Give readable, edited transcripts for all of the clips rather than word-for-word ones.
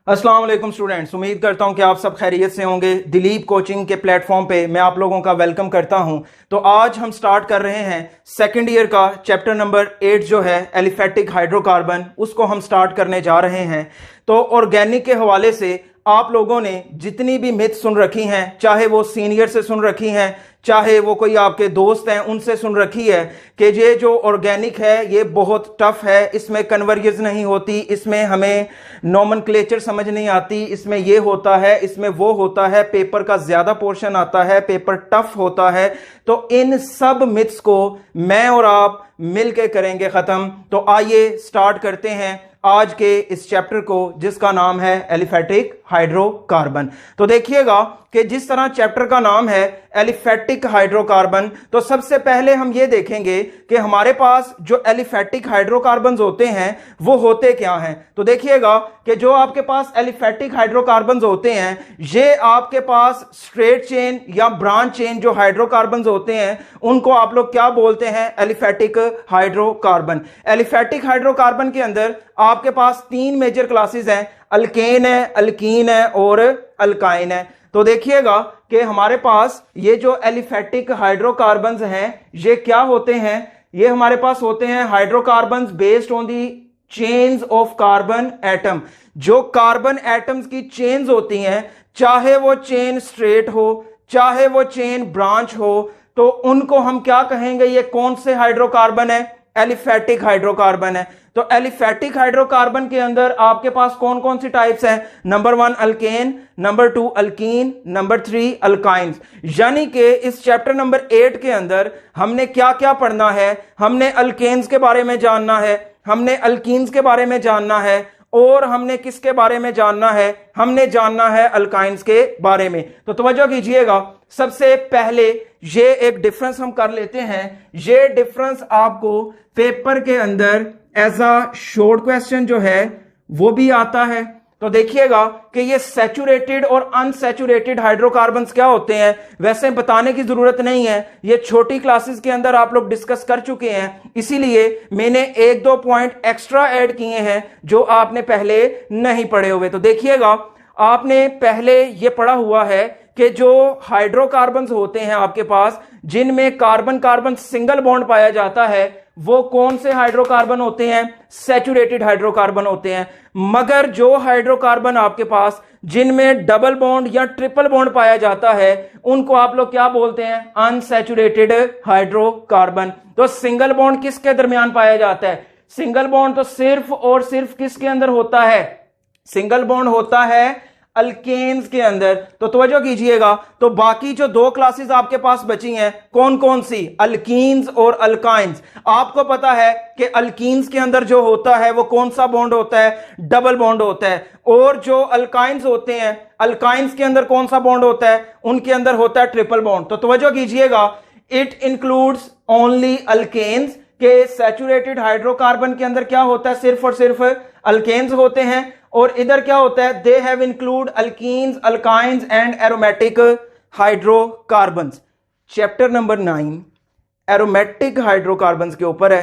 अस्सलाम वालेकुम स्टूडेंट्स, उम्मीद करता हूं कि आप सब खैरियत से होंगे। दिलीप कोचिंग के प्लेटफॉर्म पे मैं आप लोगों का वेलकम करता हूं। तो आज हम स्टार्ट कर रहे हैं सेकंड ईयर का चैप्टर नंबर 8 जो है एलिफेटिक हाइड्रोकार्बन, उसको हम स्टार्ट करने जा रहे हैं। तो ऑर्गेनिक के हवाले से आप लोगों ने जितनी भी मिथ सुन रखी हैं, चाहे वो सीनियर से सुन रखी हैं, चाहे वो कोई आपके दोस्त हैं उनसे सुन रखी है कि ये जो ऑर्गेनिक है ये बहुत टफ है, इसमें कन्वर्जेंस नहीं होती, इसमें हमें नोमेनक्लेचर समझ नहीं आती, इसमें ये होता है, इसमें वो होता है, पेपर का ज्यादा पोर्शन आता है, पेपर टफ होता है। तो इन सब मिथ्स को मैं और आप मिलके करेंगे खत्म। तो आइए स्टार्ट करते हैं आज के इस चैप्टर को जिसका नाम है एलिफेटिक हाइड्रोकार्बन। तो देखिएगा कि जिस तरह चैप्टर का नाम है एलिफेटिक हाइड्रोकार्बन, तो सबसे पहले हम ये देखेंगे कि हमारे पास जो एलिफेटिक हाइड्रोकार्बन्स होते हैं वो होते क्या हैं। तो देखिएगा कि जो आपके पास एलिफेटिक हाइड्रोकार्बन्स होते हैं ये आपके पास स्ट्रेट चेन या ब्रांच चेन जो हाइड्रोकार्बन्स होते हैं उनको आप लोग क्या बोलते हैं? Aliphatic hydrocarbon. एलिफेटिक हाइड्रोकार्बन के अंदर आपके पास तीन मेजर क्लासेस हैं, अल्केन है, अल्कीन है और अल्काइन है। तो देखिएगा कि हमारे पास ये जो एलिफेटिक हाइड्रोकार्बन्स हैं ये क्या होते हैं? ये हमारे पास होते हैं hydrocarbons based on the chains of carbon atom. जो कार्बन एटम्स की चेन्स होती हैं, चाहे वो चेन स्ट्रेट हो चाहे वो चेन ब्रांच हो, तो उनको हम क्या कहेंगे? ये कौन से हाइड्रोकार्बन है? एलिफेटिक हाइड्रोकार्बन है। तो एलिफेटिक हाइड्रोकार्बन के अंदर आपके पास कौन कौन सी टाइप्स हैं? Number 1 alkane, number 2 alkyne, number 3 alkynes. यानी कि इस चैप्टर नंबर 8 के अंदर हमने क्या क्या पढ़ना है? हमने अल्केन्स के बारे में जानना है, हमने अल्कीन्स के बारे में जानना है और हमने किसके बारे में जानना है? हमने जानना है अल्काइंस के बारे में। तो तवज्जो कीजिएगा, सबसे पहले ये एक डिफरेंस हम कर लेते हैं। ये डिफरेंस आपको पेपर के अंदर एज अ शॉर्ट क्वेश्चन जो है वो भी आता है। तो देखिएगा कि ये सैचुरेटेड और अनसैचुरेटेड हाइड्रोकार्बन्स क्या होते हैं, वैसे बताने की जरूरत नहीं है, ये छोटी क्लासेस के अंदर आप लोग डिस्कस कर चुके हैं, इसीलिए मैंने एक दो पॉइंट एक्स्ट्रा ऐड किए हैं जो आपने पहले नहीं पढ़े हुए। तो देखिएगा, आपने पहले ये पढ़ा हुआ है कि जो हाइड्रोकार्बन्स होते हैं आपके पास जिनमें कार्बन कार्बन सिंगल बॉन्ड पाया जाता है वो कौन से हाइड्रोकार्बन होते हैं? सैचुरेटेड हाइड्रोकार्बन होते हैं। मगर जो हाइड्रोकार्बन आपके पास जिनमें डबल बॉन्ड या ट्रिपल बॉन्ड पाया जाता है उनको आप लोग क्या बोलते हैं? Unsaturated hydrocarbon. तो सिंगल बॉन्ड किसके दरमियान पाया जाता है? सिंगल बॉन्ड तो सिर्फ और सिर्फ किसके अंदर होता है? सिंगल बॉन्ड होता है अल्केन्स के अंदर। तो तवज्जो कीजिएगा, तो बाकी जो दो क्लासेस आपके पास बची हैं कौन कौन सी? अल्कीन्स और अल्काइंस। आपको पता है कि अल्कीन्स के अंदर जो होता है वो कौन सा बॉन्ड होता है? डबल बॉन्ड होता है। और जो अल्काइंस होते हैं, अल्काइंस के अंदर कौन सा बॉन्ड होता है? उनके अंदर होता है ट्रिपल बॉन्ड। तो तवज्जो कीजिएगा, इट इंक्लूड्स ओनली अल्केन्स के सैचुरेटेड हाइड्रोकार्बन के अंदर क्या होता है? सिर्फ और सिर्फ अल्केन्स होते हैं। और इधर क्या होता है? They have include alkenes, alkynes and aromatic hydrocarbons. Chapter number 9 aromatic hydrocarbons के ऊपर है,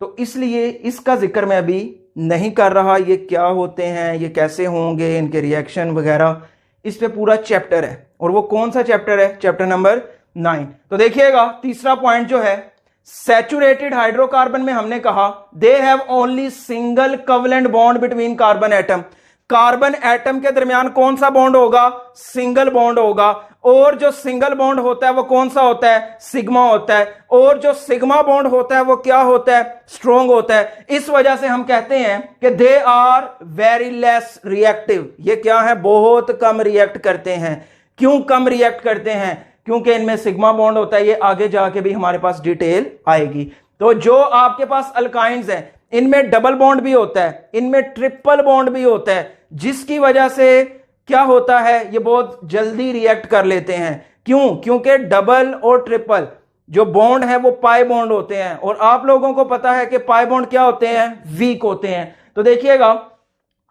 तो इसलिए इसका जिक्र मैं अभी नहीं कर रहा। ये क्या होते हैं, ये कैसे होंगे, इनके रिएक्शन वगैरह, इस पे पूरा चैप्टर है। और वो कौन सा चैप्टर है? Chapter number 9। तो देखिएगा, तीसरा पॉइंट जो है सैचुरेटेड हाइड्रोकार्बन में हमने कहा they have only single covalent bond between carbon atom. Carbon atom के दरमियान कौन सा बॉन्ड होगा? सिंगल बॉन्ड होगा। और जो सिंगल बॉन्ड होता है वो कौन सा होता है? सिग्मा होता है। और जो सिग्मा बॉन्ड होता है वो क्या होता है? स्ट्रॉन्ग होता है। इस वजह से हम कहते हैं कि they are very less reactive. ये क्या है? बहुत कम रिएक्ट करते हैं। क्यों कम रिएक्ट करते हैं? क्योंकि इनमें सिग्मा बॉन्ड होता है। ये आगे जाके भी हमारे पास डिटेल आएगी। तो जो आपके पास अल्काइंस हैं इनमें डबल बॉन्ड भी होता है, इनमें ट्रिपल बॉन्ड भी होता है, जिसकी वजह से क्या होता है? ये बहुत जल्दी रिएक्ट कर लेते हैं। क्यों? क्योंकि डबल और ट्रिपल जो बॉन्ड है वो पाई बॉन्ड होते हैं, और आप लोगों को पता है कि पाई बॉन्ड क्या होते हैं? वीक होते हैं। तो देखिएगा,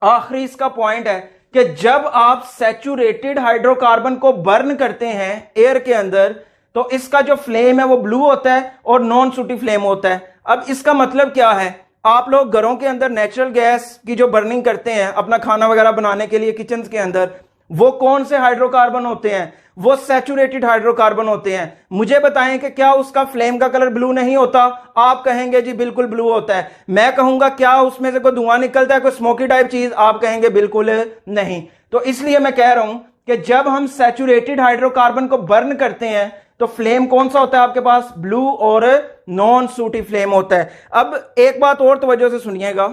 आखिरी इसका पॉइंट है कि जब आप सैचुरेटेड हाइड्रोकार्बन को बर्न करते हैं एयर के अंदर तो इसका जो फ्लेम है वो ब्लू होता है और नॉन सूटी फ्लेम होता है। अब इसका मतलब क्या है? आप लोग घरों के अंदर नेचुरल गैस की जो बर्निंग करते हैं अपना खाना वगैरह बनाने के लिए किचन के अंदर, वो कौन से हाइड्रोकार्बन होते हैं? वो सैचुरेटेड हाइड्रोकार्बन होते हैं। मुझे बताएं कि क्या उसका फ्लेम का कलर ब्लू नहीं होता? आप कहेंगे जी बिल्कुल ब्लू होता है। मैं कहूंगा क्या उसमें से कोई धुआं निकलता है, कोई स्मोकी टाइप चीज? आप कहेंगे बिल्कुल नहीं। तो इसलिए मैं कह रहा हूं कि जब हम सैचुरेटेड हाइड्रोकार्बन को बर्न करते हैं तो फ्लेम कौन सा होता है आपके पास? ब्लू और नॉन सूटी फ्लेम होता है। अब एक बात और तवज्जो से सुनिएगा,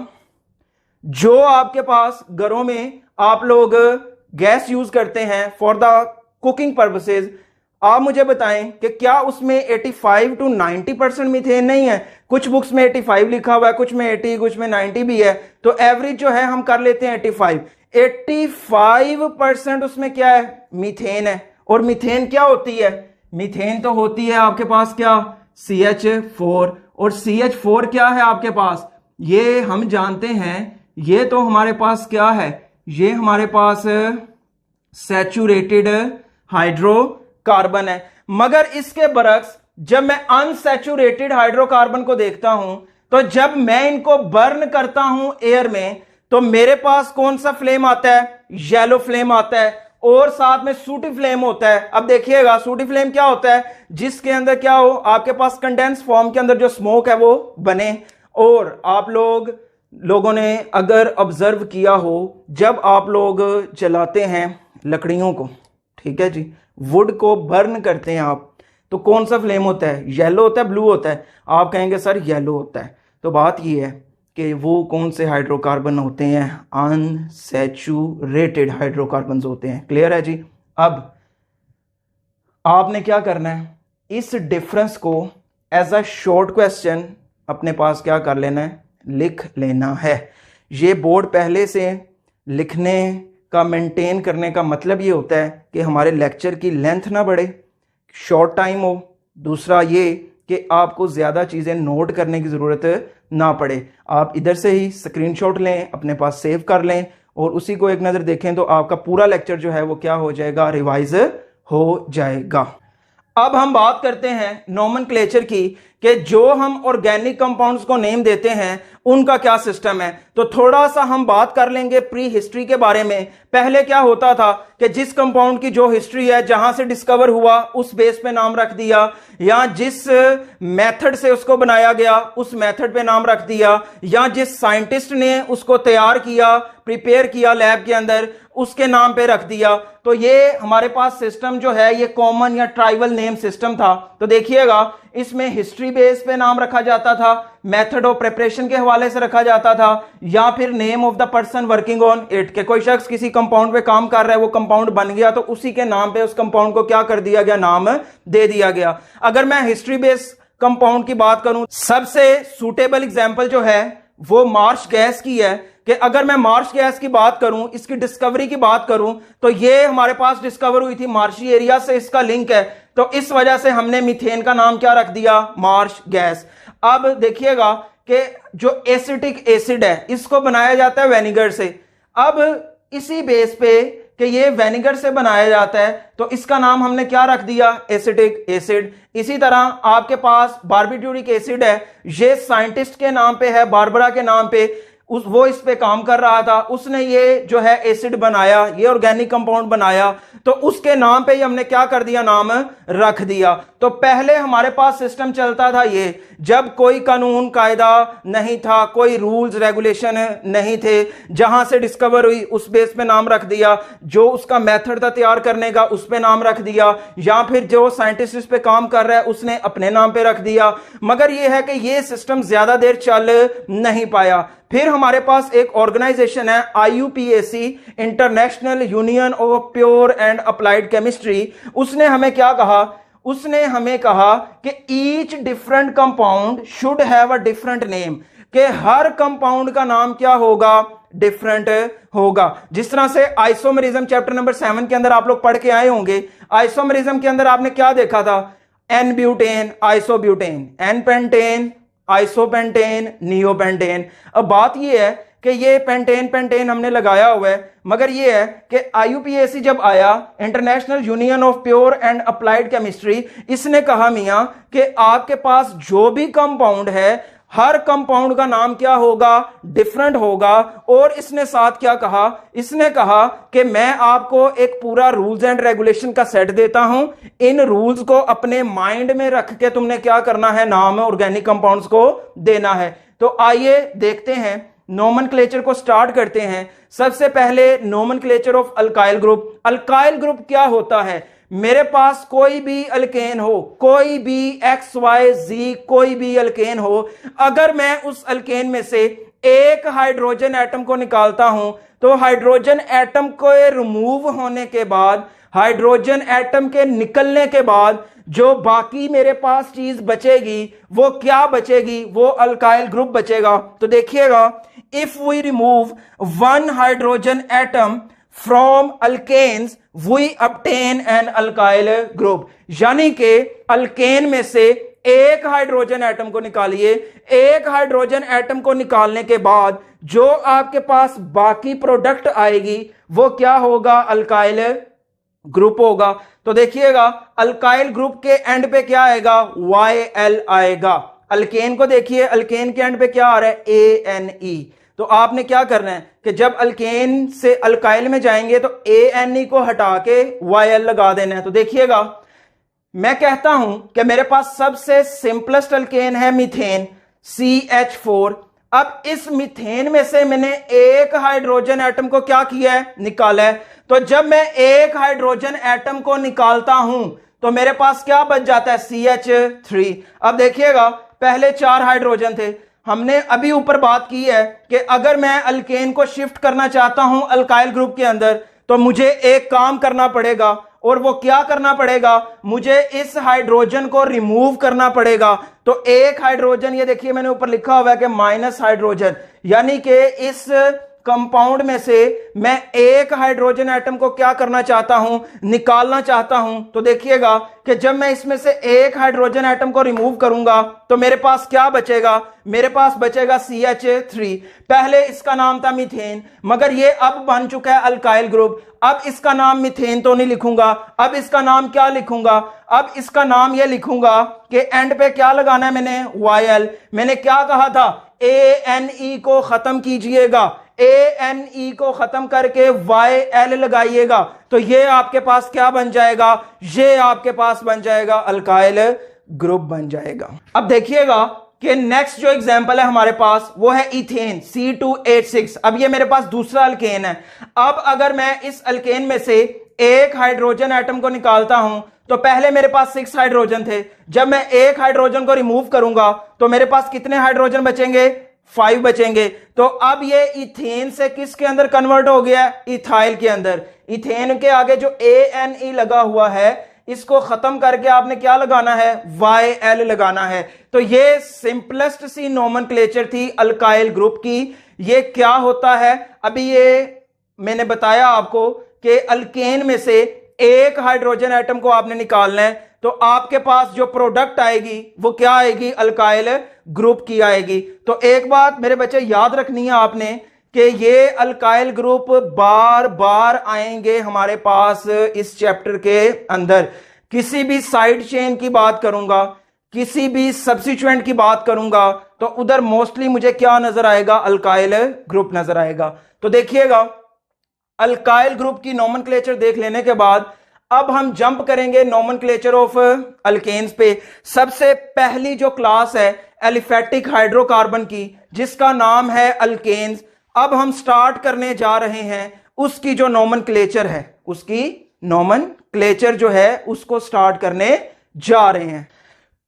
जो आपके पास घरों में आप लोग गैस यूज करते हैं फॉर द कुकिंग पर्पसेज, आप मुझे बताएं कि क्या उसमें 85 to 90% मीथेन नहीं है? कुछ बुक्स में 85 लिखा हुआ है, कुछ में 80, कुछ में 90 भी है, तो एवरेज जो है हम कर लेते हैं 85। 85% उसमें क्या है? मीथेन है। और मीथेन क्या होती है? मीथेन तो होती है आपके पास क्या? CH4। और CH4 क्या है आपके पास? ये हम जानते हैं, ये तो हमारे पास क्या है? ये हमारे पास सैचुरेटेड हाइड्रोकार्बन है। मगर इसके बरक्स जब मैं अनसैचुरेटेड हाइड्रोकार्बन को देखता हूं, तो जब मैं इनको बर्न करता हूं एयर में, तो मेरे पास कौन सा फ्लेम आता है? येलो फ्लेम आता है, और साथ में सूटी फ्लेम होता है। अब देखिएगा सूटी फ्लेम क्या होता है? जिसके अंदर क्या हो, आपके पास कंडेंस फॉर्म के अंदर जो स्मोक है वो बने। और आप लोगों ने अगर ऑब्जर्व किया हो, जब आप लोग जलाते हैं लकड़ियों को, ठीक है जी, वुड को बर्न करते हैं आप, तो कौन सा फ्लेम होता है? येलो होता है, ब्लू होता है? आप कहेंगे सर येलो होता है। तो बात ये है कि वो कौन से हाइड्रोकार्बन होते हैं? अनसैचुरेटेड हाइड्रोकार्बन होते हैं। क्लियर है जी? अब आपने क्या करना है, इस डिफरेंस को एज अ शॉर्ट क्वेश्चन अपने पास क्या कर लेना है? लिख लेना है। ये बोर्ड पहले से लिखने का, मेंटेन करने का मतलब ये होता है कि हमारे लेक्चर की लेंथ ना बढ़े, शॉर्ट टाइम हो। दूसरा ये कि आपको ज़्यादा चीज़ें नोट करने की ज़रूरत ना पड़े। आप इधर से ही स्क्रीनशॉट लें, अपने पास सेव कर लें और उसी को एक नज़र देखें, तो आपका पूरा लेक्चर जो है वो क्या हो जाएगा? रिवाइज हो जाएगा। अब हम बात करते हैं नोमेनक्लेचर की, कि जो हम ऑर्गेनिक कंपाउंड्स को नेम देते हैं उनका क्या सिस्टम है। तो थोड़ा सा हम बात कर लेंगे प्री हिस्ट्री के बारे में। पहले क्या होता था कि जिस कंपाउंड की जो हिस्ट्री है, जहां से डिस्कवर हुआ उस बेस पे नाम रख दिया, या जिस मेथड से उसको बनाया गया उस मेथड पे नाम रख दिया, या जिस साइंटिस्ट ने उसको तैयार किया, प्रिपेयर किया लैब के अंदर, उसके नाम पे रख दिया। तो ये हमारे पास सिस्टम जो है ये कॉमन या ट्राइबल नेम सिस्टम था। तो देखिएगा इसमें हिस्ट्री बेस पे नाम रखा जाता था, मेथड ऑफ प्रिपरेशन के हवाले से रखा जाता था, या फिर name of the person working on it, के कोई शख्स किसी कंपाउंड पे काम कर रहा है, वो कंपाउंड बन गया तो उसी के नाम पे उस कंपाउंड को क्या कर दिया गया? नाम दे दिया गया। अगर मैं हिस्ट्री बेस कंपाउंड की बात करूं, सबसे सुटेबल एग्जांपल जो है वो मार्श गैस की है। कि अगर मैं मार्श गैस की बात करूं, इसकी डिस्कवरी की बात करूं, तो ये हमारे पास डिस्कवर हुई थी मार्शी एरिया से, इसका लिंक है। तो इस वजह से हमने मीथेन का नाम क्या रख दिया? Marsh gas. अब देखिएगा कि जो एसिटिक एसिड है इसको बनाया जाता है वेनिगर से। अब इसी बेस पे कि ये वेनिगर से बनाया जाता है, तो इसका नाम हमने क्या रख दिया? Acetic acid. इसी तरह आपके पास बार्बिट्यूरिक एसिड है, ये साइंटिस्ट के नाम पे है, बारबरा के नाम पे, वो इस पे काम कर रहा था, उसने ये जो है एसिड बनाया, ये ऑर्गेनिक कंपाउंड बनाया, तो उसके नाम पे ही हमने क्या कर दिया? नाम रख दिया। तो पहले हमारे पास सिस्टम चलता था ये, जब कोई कानून कायदा नहीं था, कोई रूल्स रेगुलेशन नहीं थे, जहां से डिस्कवर हुई उस बेस पे नाम रख दिया, जो उसका मेथड था तैयार करने का उस पे नाम रख दिया, या फिर जो साइंटिस्ट इस पे काम कर रहा है उसने अपने नाम पे रख दिया। मगर यह है कि ये सिस्टम ज्यादा देर चल नहीं पाया। फिर हमारे पास एक ऑर्गेनाइजेशन है IUPAC, international union of pure and applied chemistry. उसने हमें क्या कहा? उसने हमें कहा कि each different compound should have a different name, कि हर कंपाउंड का नाम क्या होगा? डिफरेंट होगा। जिस तरह से आइसोमरिज्म चैप्टर नंबर 7 के अंदर आप लोग पढ़ के आए होंगे, आइसोमरिज्म के अंदर आपने क्या देखा था? N butane, isobutane, N pentane, isopentane, neopentane. अब बात यह है कि ये पेंटेन हमने लगाया हुआ है, मगर ये है कि IUPAC जब आया, international union of pure and applied chemistry, इसने कहा मियां कि आपके पास जो भी कंपाउंड है हर कंपाउंड का नाम क्या होगा, डिफरेंट होगा। और इसने साथ क्या कहा, इसने कहा कि मैं आपको एक पूरा रूल्स एंड रेगुलेशन का सेट देता हूं, इन रूल्स को अपने माइंड में रख के तुमने क्या करना है, नाम ऑर्गेनिक कंपाउंड्स को देना है। तो आइए देखते हैं, नोमेनक्लेचर को स्टार्ट करते हैं। सबसे पहले nomenclature of alkyl group. Alkyl group क्या होता है, मेरे पास कोई भी अल्केन हो, कोई भी XYZ कोई भी अल्केन हो, अगर मैं उस अल्केन में से एक हाइड्रोजन एटम को निकालता हूं तो हाइड्रोजन एटम को रिमूव होने के बाद, हाइड्रोजन एटम के निकलने के बाद जो बाकी मेरे पास चीज बचेगी वो क्या बचेगी, वो अल्काइल ग्रुप बचेगा। तो देखिएगा, if we remove one hydrogen atom from alkanes we obtain an alkyl group. यानी कि अल्केन में से एक हाइड्रोजन एटम को निकालिए, एक हाइड्रोजन एटम को निकालने के बाद जो आपके पास बाकी प्रोडक्ट आएगी वो क्या होगा, अल्काइल ग्रुप होगा। तो देखिएगा, अल्काइल ग्रुप के एंड पे क्या आएगा, YL आएगा। अल्केन को देखिए, अल्केन के एंड पे क्या आ रहा है, ANE। तो आपने क्या करना है कि जब अल्केन से अल्काइल में जाएंगे तो ANE को हटा के YL लगा देना है। तो देखिएगा, मैं कहता हूं कि मेरे पास सबसे सिंपलेस्ट अल्केन है मीथेन, CH4। अब इस मीथेन में से मैंने एक हाइड्रोजन एटम को क्या किया है, निकाला है। तो जब मैं एक हाइड्रोजन एटम को निकालता हूं तो मेरे पास क्या बच जाता है, CH3। अब देखिएगा, पहले 4 हाइड्रोजन थे, हमने अभी ऊपर बात की है कि अगर मैं अल्केन को शिफ्ट करना चाहता हूं अल्काइल ग्रुप के अंदर तो मुझे एक काम करना पड़ेगा, और वो क्या करना पड़ेगा, मुझे इस हाइड्रोजन को रिमूव करना पड़ेगा। तो एक हाइड्रोजन, ये देखिए मैंने ऊपर लिखा हुआ है कि माइनस हाइड्रोजन, यानी कि इस कंपाउंड में से मैं एक हाइड्रोजन एटम को क्या करना चाहता हूं, निकालना चाहता हूं। तो देखिएगा कि जब मैं इसमें से एक हाइड्रोजन एटम को रिमूव करूंगा तो मेरे पास क्या बचेगा, मेरे पास बचेगा CH3। पहले इसका नाम था मीथेन, मगर ये अब बन चुका है अल्काइल ग्रुप। अब इसका नाम मीथेन तो नहीं लिखूंगा, अब इसका नाम क्या लिखूंगा, अब इसका नाम ये लिखूंगा कि एंड पे क्या लगाना है मैंने, YL। मैंने क्या कहा था, ANE को खत्म कीजिएगा, ANE को खत्म करके YL लगाइएगा। तो ये आपके पास क्या बन जाएगा, ये आपके पास बन जाएगा अल्काइल ग्रुप बन जाएगा। अब देखिएगा कि नेक्स्ट जो एग्जांपल है हमारे पास वो है इथेन, C2H6। अब ये मेरे पास दूसरा अल्केन है। अब अगर मैं इस अल्केन में से एक हाइड्रोजन एटम को निकालता हूं तो पहले मेरे पास 6 हाइड्रोजन थे, जब मैं एक हाइड्रोजन को रिमूव करूंगा तो मेरे पास कितने हाइड्रोजन बचेंगे, 5 बचेंगे। तो अब ये इथेन से किसके अंदर कन्वर्ट हो गया, इथाइल के अंदर। इथेन के आगे जो ANE लगा हुआ है इसको खत्म करके आपने क्या लगाना है, YL लगाना है। तो ये सिंपलेस्ट सी नोमेनक्लेचर थी अल्काइल ग्रुप की। ये क्या होता है, अभी ये मैंने बताया आपको कि अल्केन में से एक हाइड्रोजन एटम को आपने निकालना है तो आपके पास जो प्रोडक्ट आएगी वो क्या आएगी, अल्काइल ग्रुप की आएगी। तो एक बात मेरे बच्चे याद रखनी है आपने कि ये अल्काइल ग्रुप बार बार आएंगे हमारे पास इस चैप्टर के अंदर। किसी भी साइड चेन की बात करूंगा, किसी भी सब्स्टिट्यूएंट की बात करूंगा तो उधर मोस्टली मुझे क्या नजर आएगा, अल्काइल ग्रुप नजर आएगा। तो देखिएगा, अल्काइल ग्रुप की नोमेनक्लेचर देख लेने के बाद अब हम जंप करेंगे नोमेनक्लेचर ऑफ अल्केन्स पे। सबसे पहली जो क्लास है एलिफेटिक हाइड्रोकार्बन की, जिसका नाम है अल्केन्स। अब हम स्टार्ट करने जा रहे हैं उसकी जो नोमेनक्लेचर है, उसकी नोमेनक्लेचर जो है उसको स्टार्ट करने जा रहे हैं।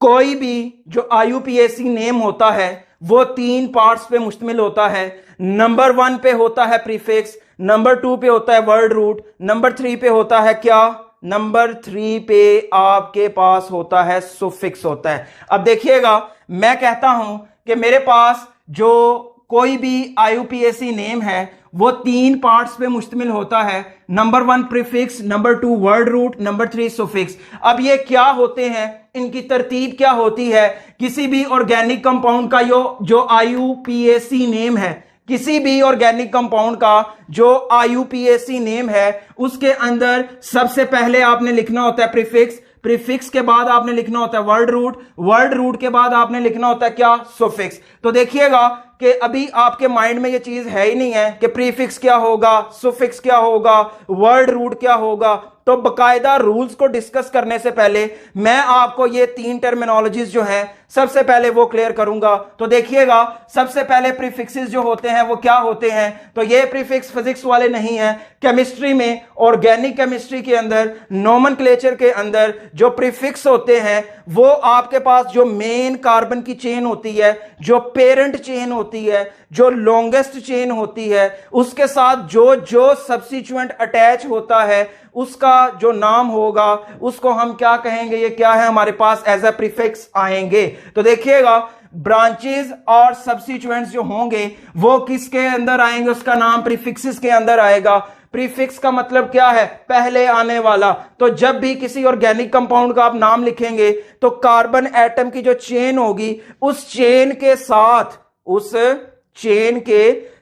कोई भी जो IUPAC नेम होता है वो 3 पार्ट्स पे मुश्तमिल होता है। नंबर 1 पे होता है प्रीफिक्स, नंबर 2 पे होता है वर्ड रूट, नंबर 3 पे होता है क्या, नंबर 3 पे आपके पास होता है सुफिक्स होता है। अब देखिएगा, मैं कहता हूं कि मेरे पास जो कोई भी IUPAC नेम है वो 3 पार्ट्स पे मुश्तमिल होता है। Number 1 prefix, number 2 word root, number 3 suffix. अब ये क्या होते हैं, इनकी तरतीब क्या होती है, किसी भी ऑर्गेनिक कंपाउंड का जो IUPAC नेम है, किसी भी ऑर्गेनिक कंपाउंड का जो IUPAC नेम है उसके अंदर सबसे पहले आपने लिखना होता है प्रीफिक्स। प्रीफिक्स के बाद आपने लिखना होता है वर्ड रूट, वर्ड रूट के बाद आपने लिखना होता है क्या, सुफिक्स। तो देखिएगा कि अभी आपके माइंड में ये चीज है ही नहीं है कि प्रीफिक्स क्या होगा, सुफिक्स क्या होगा, वर्ड रूट क्या होगा। तो बकायदा रूल्स को डिस्कस करने से पहले मैं आपको ये 3 टर्मिनोलॉजीज जो है सबसे पहले वो क्लियर करूंगा। तो देखिएगा, सबसे पहले प्रीफिक्सेस जो होते हैं वो क्या होते हैं। तो ये प्रीफिक्स फिजिक्स वाले नहीं है, केमिस्ट्री में, ऑर्गेनिक केमिस्ट्री के अंदर, नोमेनक्लेचर के अंदर जो प्रीफिक्स होते हैं वो आपके पास जो मेन कार्बन की चेन होती है, जो पेरेंट चेन होती है, जो लॉन्गेस्ट चेन होती है, उसके साथ जो जो सब्स्टिट्यूएंट अटैच होता है उसका जो नाम होगा उसको हम क्या कहेंगे, ये क्या है हमारे पास एज अ प्रीफिक्स आएंगे। तो देखिएगा, ब्रांचेस और सब्स्टिट्यूएंट्स जो होंगे वो किसके अंदर आएंगे, उसका नाम प्रीफिक्सेस के अंदर आएगा। प्रीफिक्स का मतलब क्या है, पहले आने वाला। तो जब भी किसी ऑर्गेनिक कंपाउंड का आप नाम लिखेंगे तो कार्बन एटम की जो चेन होगी उस चेन के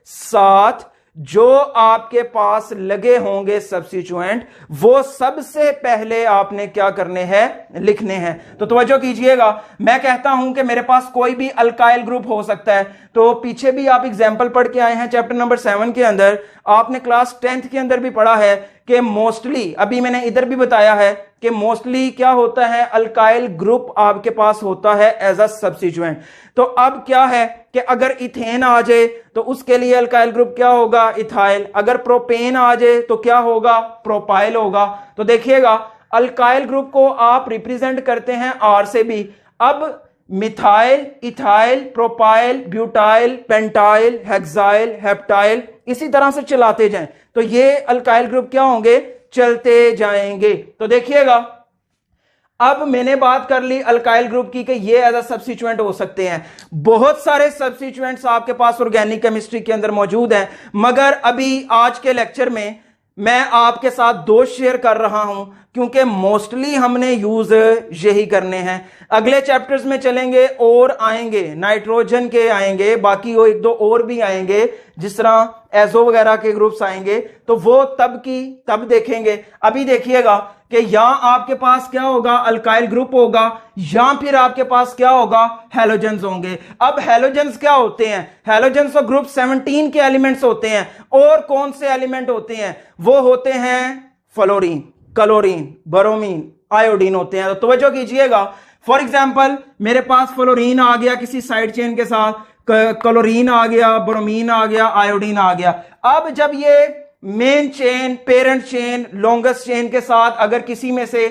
साथ जो आपके पास लगे होंगे सब्स्टिट्यूएंट वो सबसे पहले आपने क्या करने हैं, लिखने हैं। तो तवज्जो कीजिएगा, मैं कहता हूं कि मेरे पास कोई भी अल्काइल ग्रुप हो सकता है। तो पीछे भी आप एग्जाम्पल पढ़ के आए हैं चैप्टर नंबर 7 के अंदर, आपने क्लास 10th के अंदर भी पढ़ा है कि मोस्टली, अभी मैंने इधर भी बताया है कि मोस्टली क्या होता है, अल्काइल ग्रुप आपके पास होता है एज अ सब्स्टिट्यूएंट। तो अब क्या है कि अगर इथेन आ जाए तो उसके लिए अल्काइल ग्रुप क्या होगा, इथाइल। अगर प्रोपेन आ जाए तो क्या होगा, प्रोपाइल होगा। तो देखिएगा, अल्काइल ग्रुप को आप रिप्रेजेंट करते हैं आर से भी। अब methyl, ethyl, propyl, butyl, pentyl, hexyl, heptyl, इसी तरह से चलाते जाएं तो ये अल्काइल ग्रुप क्या होंगे, चलते जाएंगे। तो देखिएगा, अब मैंने बात कर ली अल्काइल ग्रुप की कि ये एज अ सब्स्टिट्यूएंट हो सकते हैं। बहुत सारे सब्स्टिट्यूएंट्स आपके पास ऑर्गेनिक केमिस्ट्री के अंदर मौजूद हैं, मगर अभी आज के लेक्चर में मैं आपके साथ 2 शेयर कर रहा हूं क्योंकि मोस्टली हमने यूज यही करने हैं। अगले चैप्टर्स में चलेंगे और आएंगे, नाइट्रोजन के आएंगे, बाकी वो 1-2 और भी आएंगे, जिस तरह एजो वगैरह के ग्रुप्स आएंगे, तो वो तब देखेंगे। अभी देखिएगा कि यहां आपके पास क्या होगा, अल्काइल ग्रुप होगा, या फिर आपके पास क्या होगा, हैलोजेंस होंगे। अब हैलोजेंस क्या होते हैं, हैलोजेंस और ग्रुप 17 के एलिमेंट्स होते हैं। और कौन से एलिमेंट होते हैं, वो होते हैं फ्लोरीन, क्लोरीन, ब्रोमीन, आयोडीन होते हैं। तो तवज्जो कीजिएगा, फॉर एग्जाम्पल मेरे पास फ्लोरीन आ गया किसी साइड चेन के साथ, क्लोरीन आ गया, ब्रोमीन आ गया, आयोडीन आ गया। अब जब ये main chain, parent chain, longest chain के साथ अगर किसी में से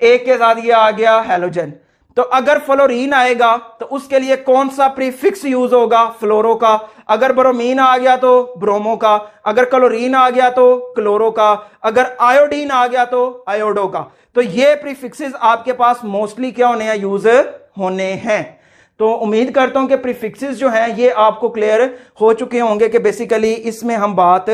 एक के साथ ये आ गया हैलोजन, तो अगर फ्लोरीन आएगा तो उसके लिए कौन सा प्रीफिक्स यूज होगा, फ्लोरो का। अगर ब्रोमीन आ गया तो ब्रोमो का, अगर क्लोरीन आ गया तो क्लोरो का, अगर आयोडीन आ गया तो आयोडो का। तो ये प्रीफिक्सेस आपके पास मोस्टली क्या होने हैं, यूज होने हैं। तो उम्मीद करता हूं कि प्रीफिक्सेस जो हैं ये आपको क्लियर हो चुके होंगे कि बेसिकली इसमें हम बात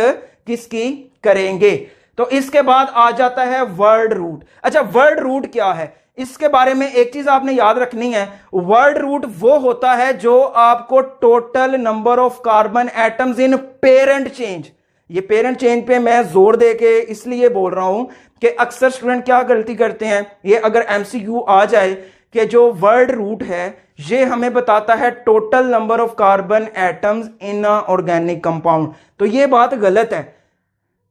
किसकी करेंगे। तो इसके बाद आ जाता है वर्ड रूट। अच्छा, वर्ड रूट क्या है, इसके बारे में एक चीज आपने याद रखनी है। वर्ड रूट वो होता है जो आपको total number of carbon atoms in parent change, ये पेरेंट चेंज पे मैं जोर दे के इसलिए बोल रहा हूं कि अक्सर स्टूडेंट क्या गलती करते हैं, ये अगर एमसीक्यू आ जाए कि जो वर्ड रूट है ये हमें बताता है total number of carbon atoms in organic compound, तो ये बात गलत है।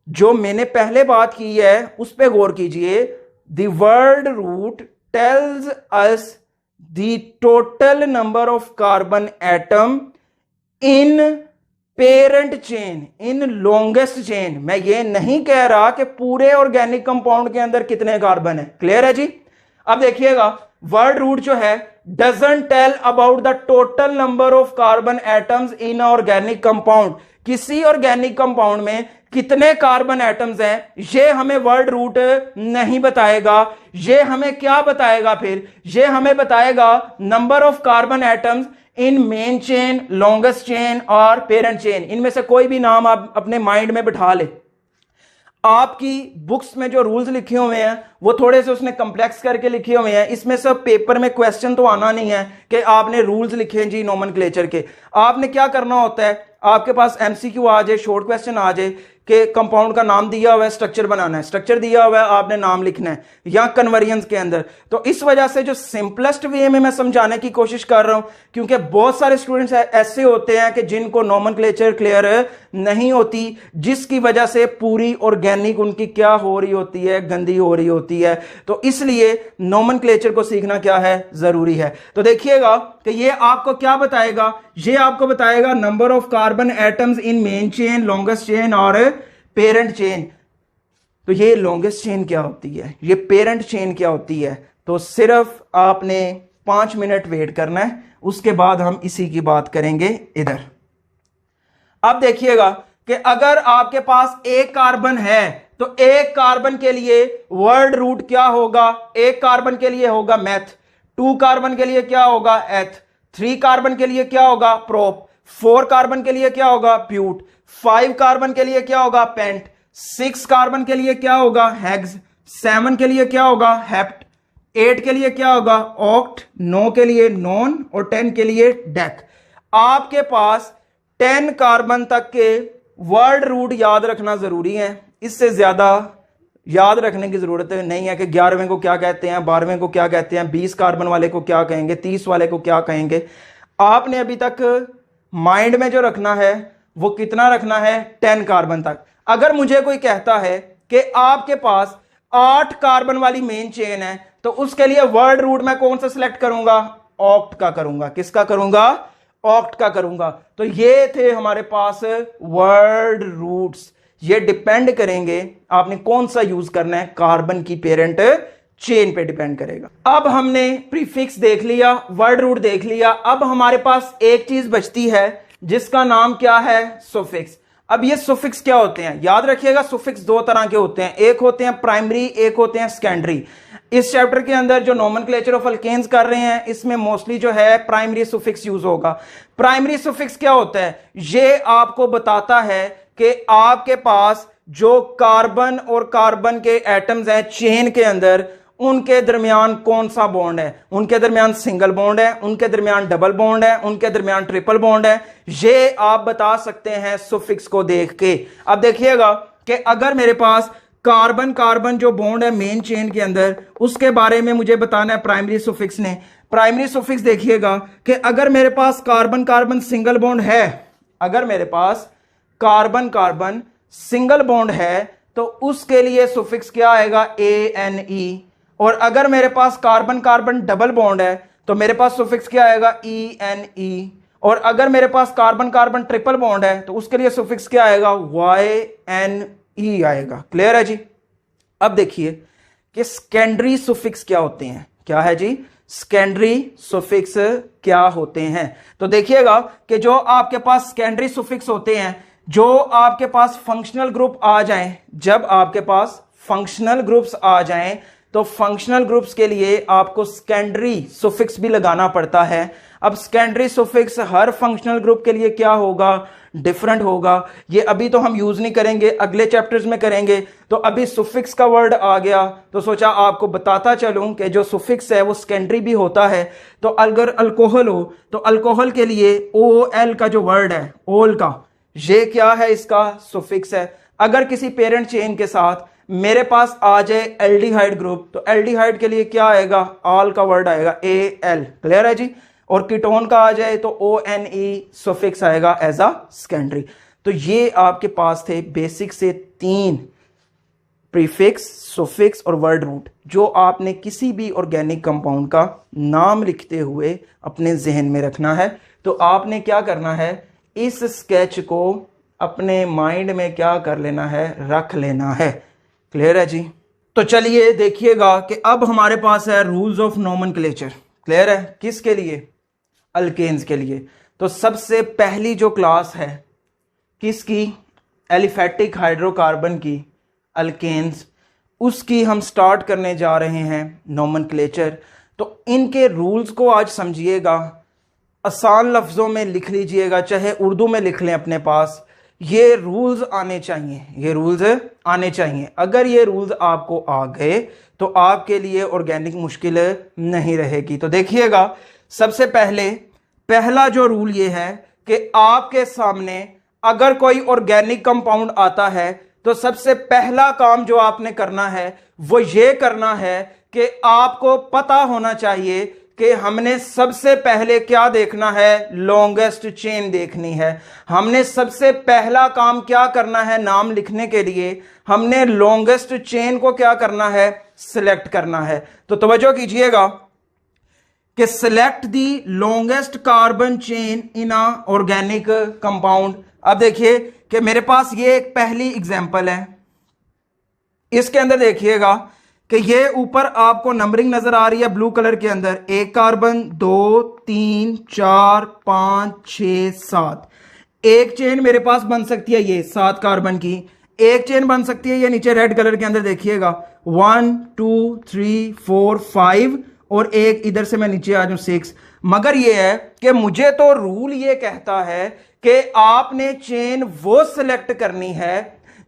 जो मैंने पहले बात की है उस पे गौर कीजिए। The word root tells us the total number of carbon atom in parent chain, in longest chain. मैं ये नहीं कह रहा कि पूरे ऑर्गेनिक कंपाउंड के अंदर कितने कार्बन है। क्लियर है जी। अब देखिएगा, वर्ड रूट जो है doesn't tell about the total number of carbon atoms in organic compound. किसी ऑर्गेनिक कंपाउंड में कितने कार्बन एटम्स हैं ये हमें वर्ड रूट नहीं बताएगा। ये हमें क्या बताएगा, फिर ये हमें बताएगा number of carbon atoms in main chain, longest chain और पेरेंट चेन। इनमें से कोई भी नाम आप अपने माइंड में बिठा ले। आपकी बुक्स में जो रूल्स लिखे हुए हैं वो थोड़े से उसने कॉम्प्लेक्स करके लिखे हुए हैं। इसमें सब पेपर में क्वेश्चन तो आना नहीं है कि आपने रूल्स लिखे हैं जी नोमेनक्लेचर के। आपने क्या करना होता है, आपके पास एमसीक्यू आ जाए, शॉर्ट क्वेश्चन आ जाए कि कंपाउंड का नाम दिया हुआ है, स्ट्रक्चर बनाना है, स्ट्रक्चर दिया हुआ है, आपने नाम लिखना है, या कन्वर्जेंस के अंदर। तो इस वजह से जो सिंपलेस्ट वे में मैं समझाने की कोशिश कर रहा हूं, क्योंकि बहुत सारे स्टूडेंट्स ऐसे होते हैं कि जिनको नोमेनक्लेचर क्लियर नहीं होती, जिसकी वजह से पूरी ऑर्गेनिक उनकी क्या हो रही होती है, गंदी हो रही होती है। तो इसलिए नोमेनक्लेचर को सीखना क्या है, जरूरी है। तो देखिएगा कि ये आपको क्या बताएगा, ये आपको बताएगा number of carbon atoms in main chain, longest chain और पेरेंट चेन। तो ये लॉन्गेस्ट चेन क्या होती है, ये पेरेंट चेन क्या होती है। तो सिर्फ आपने 5 मिनट वेट करना है, उसके बाद हम इसी की बात करेंगे इधर। अब देखिएगा कि अगर आपके पास एक कार्बन है तो एक कार्बन के लिए वर्ड रूट क्या होगा, एक कार्बन के लिए होगा मेथ, 2 कार्बन के लिए क्या होगा एथ, 3 कार्बन के लिए क्या होगा प्रोप, 4 कार्बन के लिए क्या होगा ब्यूट, 5 कार्बन के लिए क्या होगा पेंट, 6 कार्बन के लिए क्या होगा हेक्स, 7 के लिए क्या होगा हेप्ट, 8 के लिए क्या होगा ऑक्ट, 9 के लिए नॉन और 10 के लिए डेक। आपके पास 10 कार्बन तक के वर्ड रूट याद रखना जरूरी है, इससे ज्यादा याद रखने की जरूरत नहीं है कि 11वें को क्या कहते हैं, 12वें को क्या कहते हैं, 20 कार्बन वाले को क्या कहेंगे, 30 वाले को क्या कहेंगे। आपने अभी तक माइंड में जो रखना है वो कितना रखना है, 10 कार्बन तक। अगर मुझे कोई कहता है कि आपके पास 8 कार्बन वाली मेन चेन है, तो उसके लिए वर्ड रूट मैं कौन सा सिलेक्ट करूंगा, ऑक्ट का करूंगा। किसका करूंगा, ऑक्ट का करूंगा। तो ये थे हमारे पास वर्ड रूट्स, ये डिपेंड करेंगे आपने कौन सा यूज करना है, कार्बन की पेरेंट चेन पे डिपेंड करेगा। अब हमने प्रीफिक्स देख लिया, वर्ड रूट देख लिया, अब हमारे पास एक चीज बचती है जिसका नाम क्या है, सुफिक्स। अब ये सुफिक्स क्या होते हैं, याद रखिएगा सुफिक्स 2 तरह के होते हैं, एक होते हैं प्राइमरी, एक होते हैं सेकेंडरी। इस चैप्टर के अंदर जो नोमेनक्लेचर ऑफ अल्केन्स कर रहे हैं, इसमें मोस्टली जो है प्राइमरी सुफिक्स यूज होगा। प्राइमरी सुफिक्स क्या होता है, ये आपको बताता है कि आपके पास जो कार्बन और कार्बन के एटम्स हैं चेन के अंदर, उनके दरमियान कौन सा बॉन्ड है, उनके दरमियान सिंगल बॉन्ड है, उनके दरमियान डबल बॉन्ड है, उनके दरमियान ट्रिपल बॉन्ड है। ये आप बता सकते हैं सुफिक्स को देख के। अब देखिएगा कि अगर मेरे पास कार्बन कार्बन जो बॉन्ड है मेन चेन के अंदर, उसके बारे में मुझे बताना है प्राइमरी सुफिक्स ने। प्राइमरी सुफिक्स देखिएगा कि अगर मेरे पास कार्बन कार्बन सिंगल बॉन्ड है, अगर मेरे पास कार्बन कार्बन सिंगल बॉन्ड है तो उसके लिए सुफिक्स क्या आएगा, ANE। और अगर मेरे पास कार्बन कार्बन डबल बॉन्ड है तो मेरे पास सुफिक्स क्या आएगा, ENE। और अगर मेरे पास कार्बन कार्बन ट्रिपल बॉन्ड है तो उसके लिए सुफिक्स क्या आएगा, YNE आएगा। क्लियर है जी। अब देखिए कि सेकेंडरी सुफिक्स क्या होते हैं, क्या है जी, सेकेंडरी सुफिक्स क्या होते हैं। तो देखिएगा कि जो आपके पास सेकेंडरी सुफिक्स होते हैं, जो आपके पास फंक्शनल ग्रुप आ जाएं, जब आपके पास फंक्शनल ग्रुप्स आ जाएं तो फंक्शनल ग्रुप्स के लिए आपको सेकेंडरी सुफिक्स भी लगाना पड़ता है। अब सेकेंडरी सुफिक्स हर फंक्शनल ग्रुप के लिए क्या होगा, डिफरेंट होगा। ये अभी तो हम यूज नहीं करेंगे, अगले चैप्टर्स में करेंगे। तो अभी सुफिक्स का वर्ड आ गया तो सोचा आपको बताता चलूं कि जो सुफिक्स है वो सेकेंडरी भी होता है। तो अगर अल्कोहल हो तो अल्कोहल के लिए OL का जो वर्ड है, ओल का, ये क्या है, इसका सुफिक्स है। अगर किसी पेरेंट चेन के साथ मेरे पास आ जाए एल्डिहाइड ग्रुप, तो एल्डिहाइड के लिए क्या आएगा, ऑल का वर्ड आएगा AL। क्लियर है जी। और कीटोन का आ जाए तो ONE सुफिक्स आएगा एज अ सेकेंडरी। तो ये आपके पास थे बेसिक से 3 प्रीफिक्स, सुफिक्स और वर्ड रूट, जो आपने किसी भी ऑर्गेनिक कंपाउंड का नाम लिखते हुए अपने जहन में रखना है। तो आपने क्या करना है, इस स्केच को अपने माइंड में क्या कर लेना है, रख लेना है। क्लियर है जी। तो चलिए देखिएगा कि अब हमारे पास है रूल्स ऑफ नोमेनक्लेचर। क्लियर है, किसके लिए, अल्केन्स के लिए। तो सबसे पहली जो क्लास है किसकी, एलिफेटिक हाइड्रोकार्बन की, अल्केन्स, उसकी हम स्टार्ट करने जा रहे हैं नोमेनक्लेचर। तो इनके रूल्स को आज समझिएगा, आसान लफ्जों में लिख लीजिएगा, चाहे उर्दू में लिख लें अपने पास। ये रूल्स आने चाहिए, ये रूल्स आने चाहिए। अगर ये रूल्स आपको आ गए तो आपके लिए ऑर्गेनिक मुश्किल नहीं रहेगी। तो देखिएगा, सबसे पहले पहला जो रूल ये है कि आपके सामने अगर कोई ऑर्गेनिक कंपाउंड आता है तो सबसे पहला काम जो आपने करना है वो ये करना है कि आपको पता होना चाहिए कि हमने सबसे पहले क्या देखना है, लॉन्गेस्ट चेन देखनी है। हमने सबसे पहला काम क्या करना है, नाम लिखने के लिए हमने लॉन्गेस्ट चेन को क्या करना है, सिलेक्ट करना है। तो तवज्जो कीजिएगा कि select the longest carbon chain in a organic compound. अब देखिए कि मेरे पास ये एक पहली एग्जांपल है, इसके अंदर देखिएगा कि ये ऊपर आपको नंबरिंग नजर आ रही है ब्लू कलर के अंदर, 1 कार्बन 2 3 4 5 6 7। एक चेन मेरे पास बन सकती है ये 7 कार्बन की, एक चेन बन सकती है ये नीचे रेड कलर के अंदर देखिएगा 1 2 3 4 5 और एक इधर से मैं नीचे आ जाऊं 6। मगर ये है कि मुझे तो रूल ये कहता है कि आपने चेन वो सिलेक्ट करनी है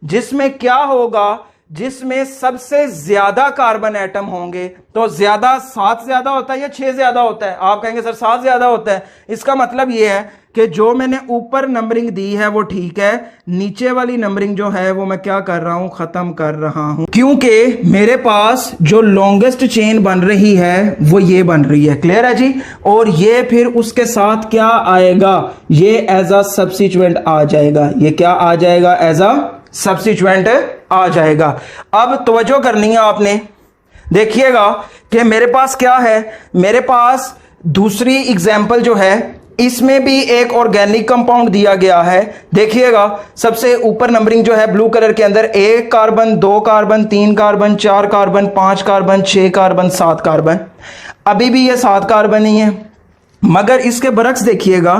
जिसमें क्या होगा, जिसमें सबसे ज्यादा कार्बन एटम होंगे। तो ज्यादा 7 ज्यादा होता है या 6 ज्यादा होता है? आप कहेंगे सर 7 ज्यादा होता है। इसका मतलब यह है कि जो मैंने ऊपर नंबरिंग दी है वो ठीक है, नीचे वाली नंबरिंग जो है वो मैं क्या कर रहा हूं, खत्म कर रहा हूं, क्योंकि मेरे पास जो लॉन्गेस्ट चेन बन रही है वो ये बन रही है। क्लियर है जी? और ये फिर उसके साथ क्या आएगा, ये एज अ सब्स्टिट्यूएंट आ जाएगा। ये क्या आ जाएगा, एज अ सब्स्टिट्यूएंट आ जाएगा। अब तवज्जो करनी है आपने, देखिएगा कि मेरे पास क्या है, मेरे पास दूसरी एग्जाम्पल जो है इसमें भी एक ऑर्गेनिक कंपाउंड दिया गया है। देखिएगा सबसे ऊपर नंबरिंग जो है ब्लू कलर के अंदर 1 carbon 2 carbon 3 carbon 4 carbon 5 carbon 6 carbon 7 carbon. अभी भी ये 7 कार्बन ही है, मगर इसके बरक्स देखिएगा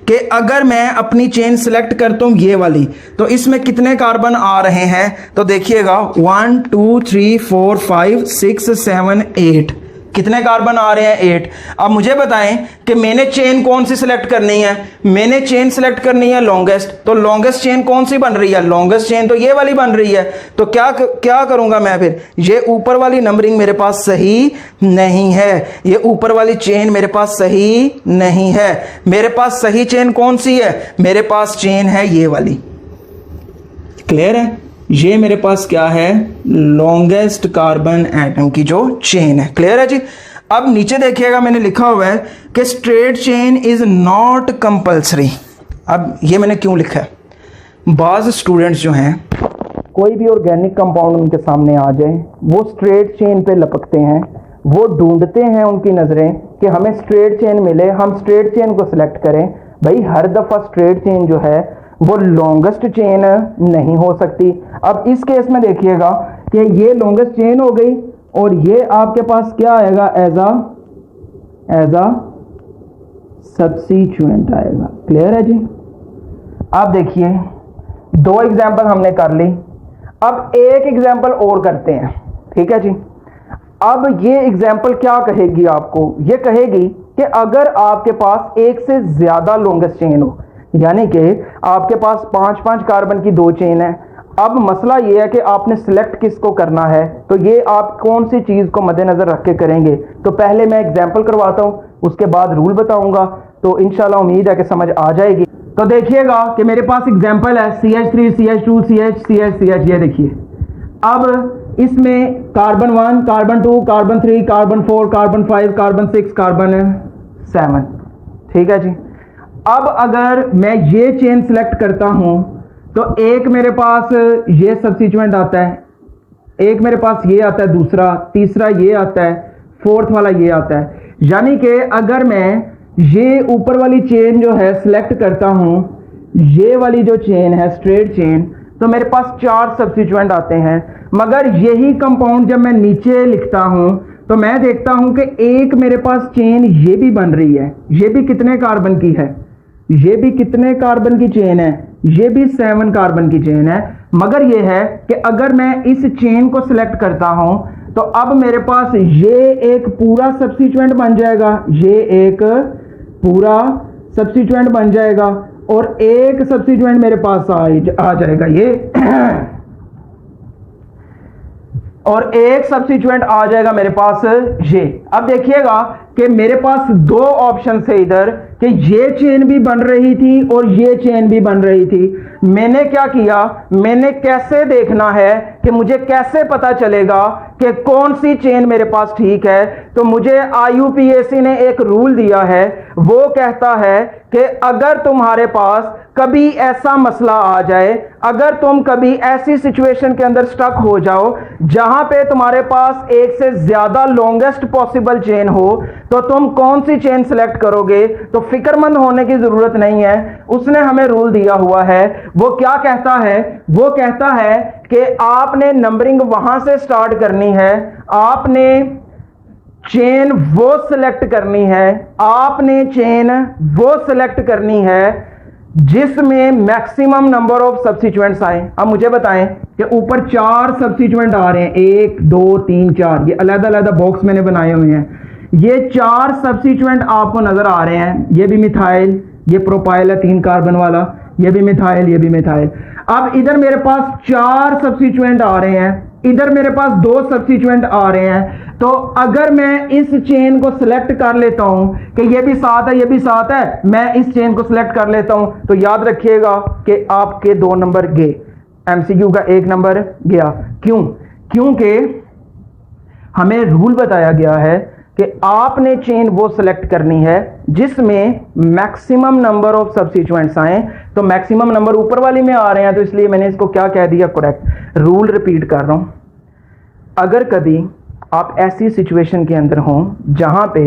कि अगर मैं अपनी चेन सिलेक्ट करता हूं ये वाली, तो इसमें कितने कार्बन आ रहे हैं, तो देखिएगा 1 2 3 4 5 6 7 8, कितने कार्बन आ रहे हैं, 8। अब मुझे बताएं कि मैंने चेन कौन सी सिलेक्ट करनी है, मैंने चेन सिलेक्ट करनी है लॉन्गेस्ट। तो लॉन्गेस्ट चेन कौन सी बन रही है, लॉन्गेस्ट चेन तो ये वाली बन रही है। तो क्या करूंगा मैं फिर, ये ऊपर वाली नंबरिंग मेरे पास सही नहीं है, ये ऊपर वाली चेन मेरे पास सही नहीं है। मेरे पास सही चेन कौन सी है, मेरे पास चेन है ये वाली। क्लियर है? ये मेरे पास क्या है, लॉन्गेस्ट कार्बन एटम की जो चेन है। क्लियर है जी? अब नीचे देखिएगा मैंने लिखा हुआ है कि straight chain is not compulsory. अब ये मैंने क्यों लिखा है, बाज स्टूडेंट्स जो हैं कोई भी ऑर्गेनिक कंपाउंड उनके सामने आ जाए वो स्ट्रेट चेन पे लपकते हैं, वो ढूंढते हैं उनकी नजरें कि हमें स्ट्रेट चेन मिले, हम स्ट्रेट चेन को सिलेक्ट करें। भाई हर दफा स्ट्रेट चेन जो है वो लॉन्गेस्ट चेन नहीं हो सकती। अब इस केस में देखिएगा कि ये लॉन्गेस्ट चेन हो गई और ये आपके पास क्या आएगा, एज अ सब्स्टिट्यूएंट आएगा। क्लियर है जी? आप देखिए 2 एग्जांपल हमने कर ली, अब एक एग्जांपल और करते हैं। ठीक है जी? अब ये एग्जांपल क्या कहेगी आपको, ये कहेगी कि अगर आपके पास एक से ज्यादा लॉन्गेस्ट चेन हो, यानी कि आपके पास 5-5 कार्बन की 2 चेन है। अब मसला ये है कि आपने सिलेक्ट किसको करना है, तो ये आप कौन सी चीज को मद्देनजर रख के करेंगे। तो पहले मैं एग्जांपल करवाता हूं, उसके बाद रूल बताऊंगा, तो इंशाल्लाह उम्मीद है कि समझ आ जाएगी। तो देखिएगा कि मेरे पास एग्जांपल है CH3 CH2 CH। ये देखिए, अब इसमें carbon 1 carbon 2 carbon 3 carbon 4 carbon 5 carbon 6 carbon 7। ठीक है जी? अब अगर मैं ये चेन सिलेक्ट करता हूं तो एक मेरे पास ये सब्स्टिट्यूएंट आता है, एक मेरे पास ये आता है, दूसरा तीसरा ये आता है, फोर्थ वाला ये आता है। यानी कि अगर मैं ये ऊपर वाली चेन जो है सिलेक्ट करता हूं, ये वाली जो चेन है स्ट्रेट चेन, तो मेरे पास 4 सब्स्टिट्यूएंट आते हैं। मगर यही कंपाउंड जब मैं नीचे लिखता हूं तो मैं देखता हूं कि एक मेरे पास चेन ये भी बन रही है, ये भी कितने कार्बन की है, ये भी कितने कार्बन की चेन है, ये भी 7 कार्बन की चेन है। मगर ये है कि अगर मैं इस चेन को सिलेक्ट करता हूं तो अब मेरे पास ये एक पूरा सब्स्टिट्यूएंट बन जाएगा, ये एक पूरा सब्स्टिट्यूएंट बन जाएगा और एक सब्स्टिट्यूएंट मेरे पास आ जाएगा ये और एक सब्स्टिट्यूएंट आ जाएगा मेरे पास ये। अब देखिएगा कि मेरे पास 2 ऑप्शन है इधर कि ये चेन भी बन रही थी और ये चेन भी बन रही थी। मैंने क्या किया, मैंने कैसे देखना है कि मुझे कैसे पता चलेगा कि कौन सी चेन मेरे पास ठीक है। तो मुझे IUPAC ने एक रूल दिया है, वो कहता है कि अगर तुम्हारे पास कभी ऐसा मसला आ जाए, अगर तुम कभी ऐसी सिचुएशन के अंदर स्टक हो जाओ जहां पे तुम्हारे पास एक से ज्यादा लॉन्गेस्ट पॉसिबल चेन हो, तो तुम कौन सी चेन सिलेक्ट करोगे। तो फिक्रमंद होने की जरूरत नहीं है, उसने हमें रूल दिया हुआ है। वो क्या कहता है, वो कहता है कि आपने नंबरिंग वहां से स्टार्ट करनी है, आपने चेन वो सिलेक्ट करनी है, आपने चेन वो सिलेक्ट करनी है जिसमें मैक्सिमम नंबर ऑफ सब्स्टिट्यूएंट्स आए। अब मुझे बताएं कि ऊपर 4 सब्स्टिट्यूएंट आ रहे हैं, 1 2 3 4, ये अलग अलग बॉक्स मैंने बनाए हुए हैं। ये 4 सब्स्टिट्यूएंट आपको नजर आ रहे हैं, ये भी मिथाइल, ये प्रोपाइल है 3 कार्बन वाला, ये भी मिथाइल, ये भी मिथाइल। अब इधर मेरे पास 4 सब्स्टिट्यूएंट आ रहे हैं, इधर मेरे पास 2 सब्स्टिट्यूएंट आ रहे हैं। तो अगर मैं इस चेन को सिलेक्ट कर लेता हूं कि ये भी साथ है, ये भी साथ है, मैं इस चेन को सिलेक्ट कर लेता हूं, तो याद रखिएगा कि आपके 2 नंबर गए, MCQ का 1 नंबर गया। क्यों? क्योंकि हमें रूल बताया गया है कि आपने चेन वो सिलेक्ट करनी है जिसमें मैक्सिमम नंबर ऑफ सब्स्टिट्यूएंट्स आए। तो मैक्सिमम नंबर ऊपर वाली में आ रहे हैं, तो इसलिए मैंने इसको क्या कह दिया, करेक्ट। रूल रिपीट कर रहा हूं, अगर कभी आप ऐसी सिचुएशन के अंदर हों जहां पे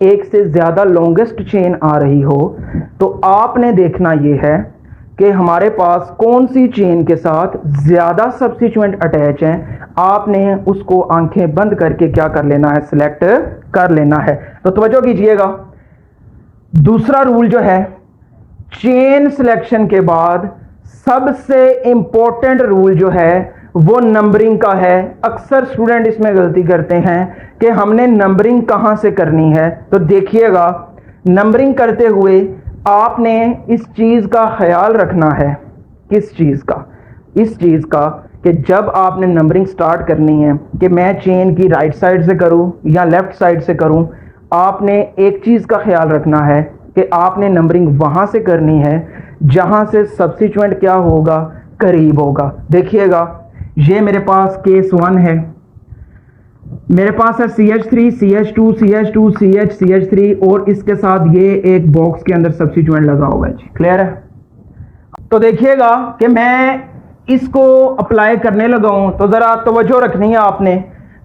एक से ज्यादा लॉन्गेस्ट चेन आ रही हो, तो आपने देखना यह है कि हमारे पास कौन सी चेन के साथ ज्यादा सब्स्टिट्यूएंट अटैच हैं। आपने उसको आंखें बंद करके क्या कर लेना है, सिलेक्ट कर लेना है। तो तवज्जो कीजिएगा, दूसरा रूल जो है चेन सिलेक्शन के बाद सबसे इंपॉर्टेंट रूल जो है वो नंबरिंग का है। अक्सर स्टूडेंट इसमें गलती करते हैं कि हमने नंबरिंग कहां से करनी है। तो देखिएगा, नंबरिंग करते हुए आपने इस चीज का ख्याल रखना है। किस चीज का? इस चीज का कि जब आपने नंबरिंग स्टार्ट करनी है कि मैं चेन की राइट साइड से करूं या लेफ्ट साइड से करूं, आपने एक चीज का ख्याल रखना है कि आपने नंबरिंग वहां से करनी है जहां से सब्स्टिट्यूएंट क्या होगा, करीब होगा। देखिएगा, ये मेरे पास केस 1 है, मेरे पास है CH3 CH2 CH2 CH CH3 और इसके साथ ये एक बॉक्स के अंदर सब्स्टिट्यूएंट लगा हुआ है जी। क्लियर है? तो देखिएगा कि मैं इसको अप्लाई करने लगा हूं, तो जरा तवज्जो रखनी है आपने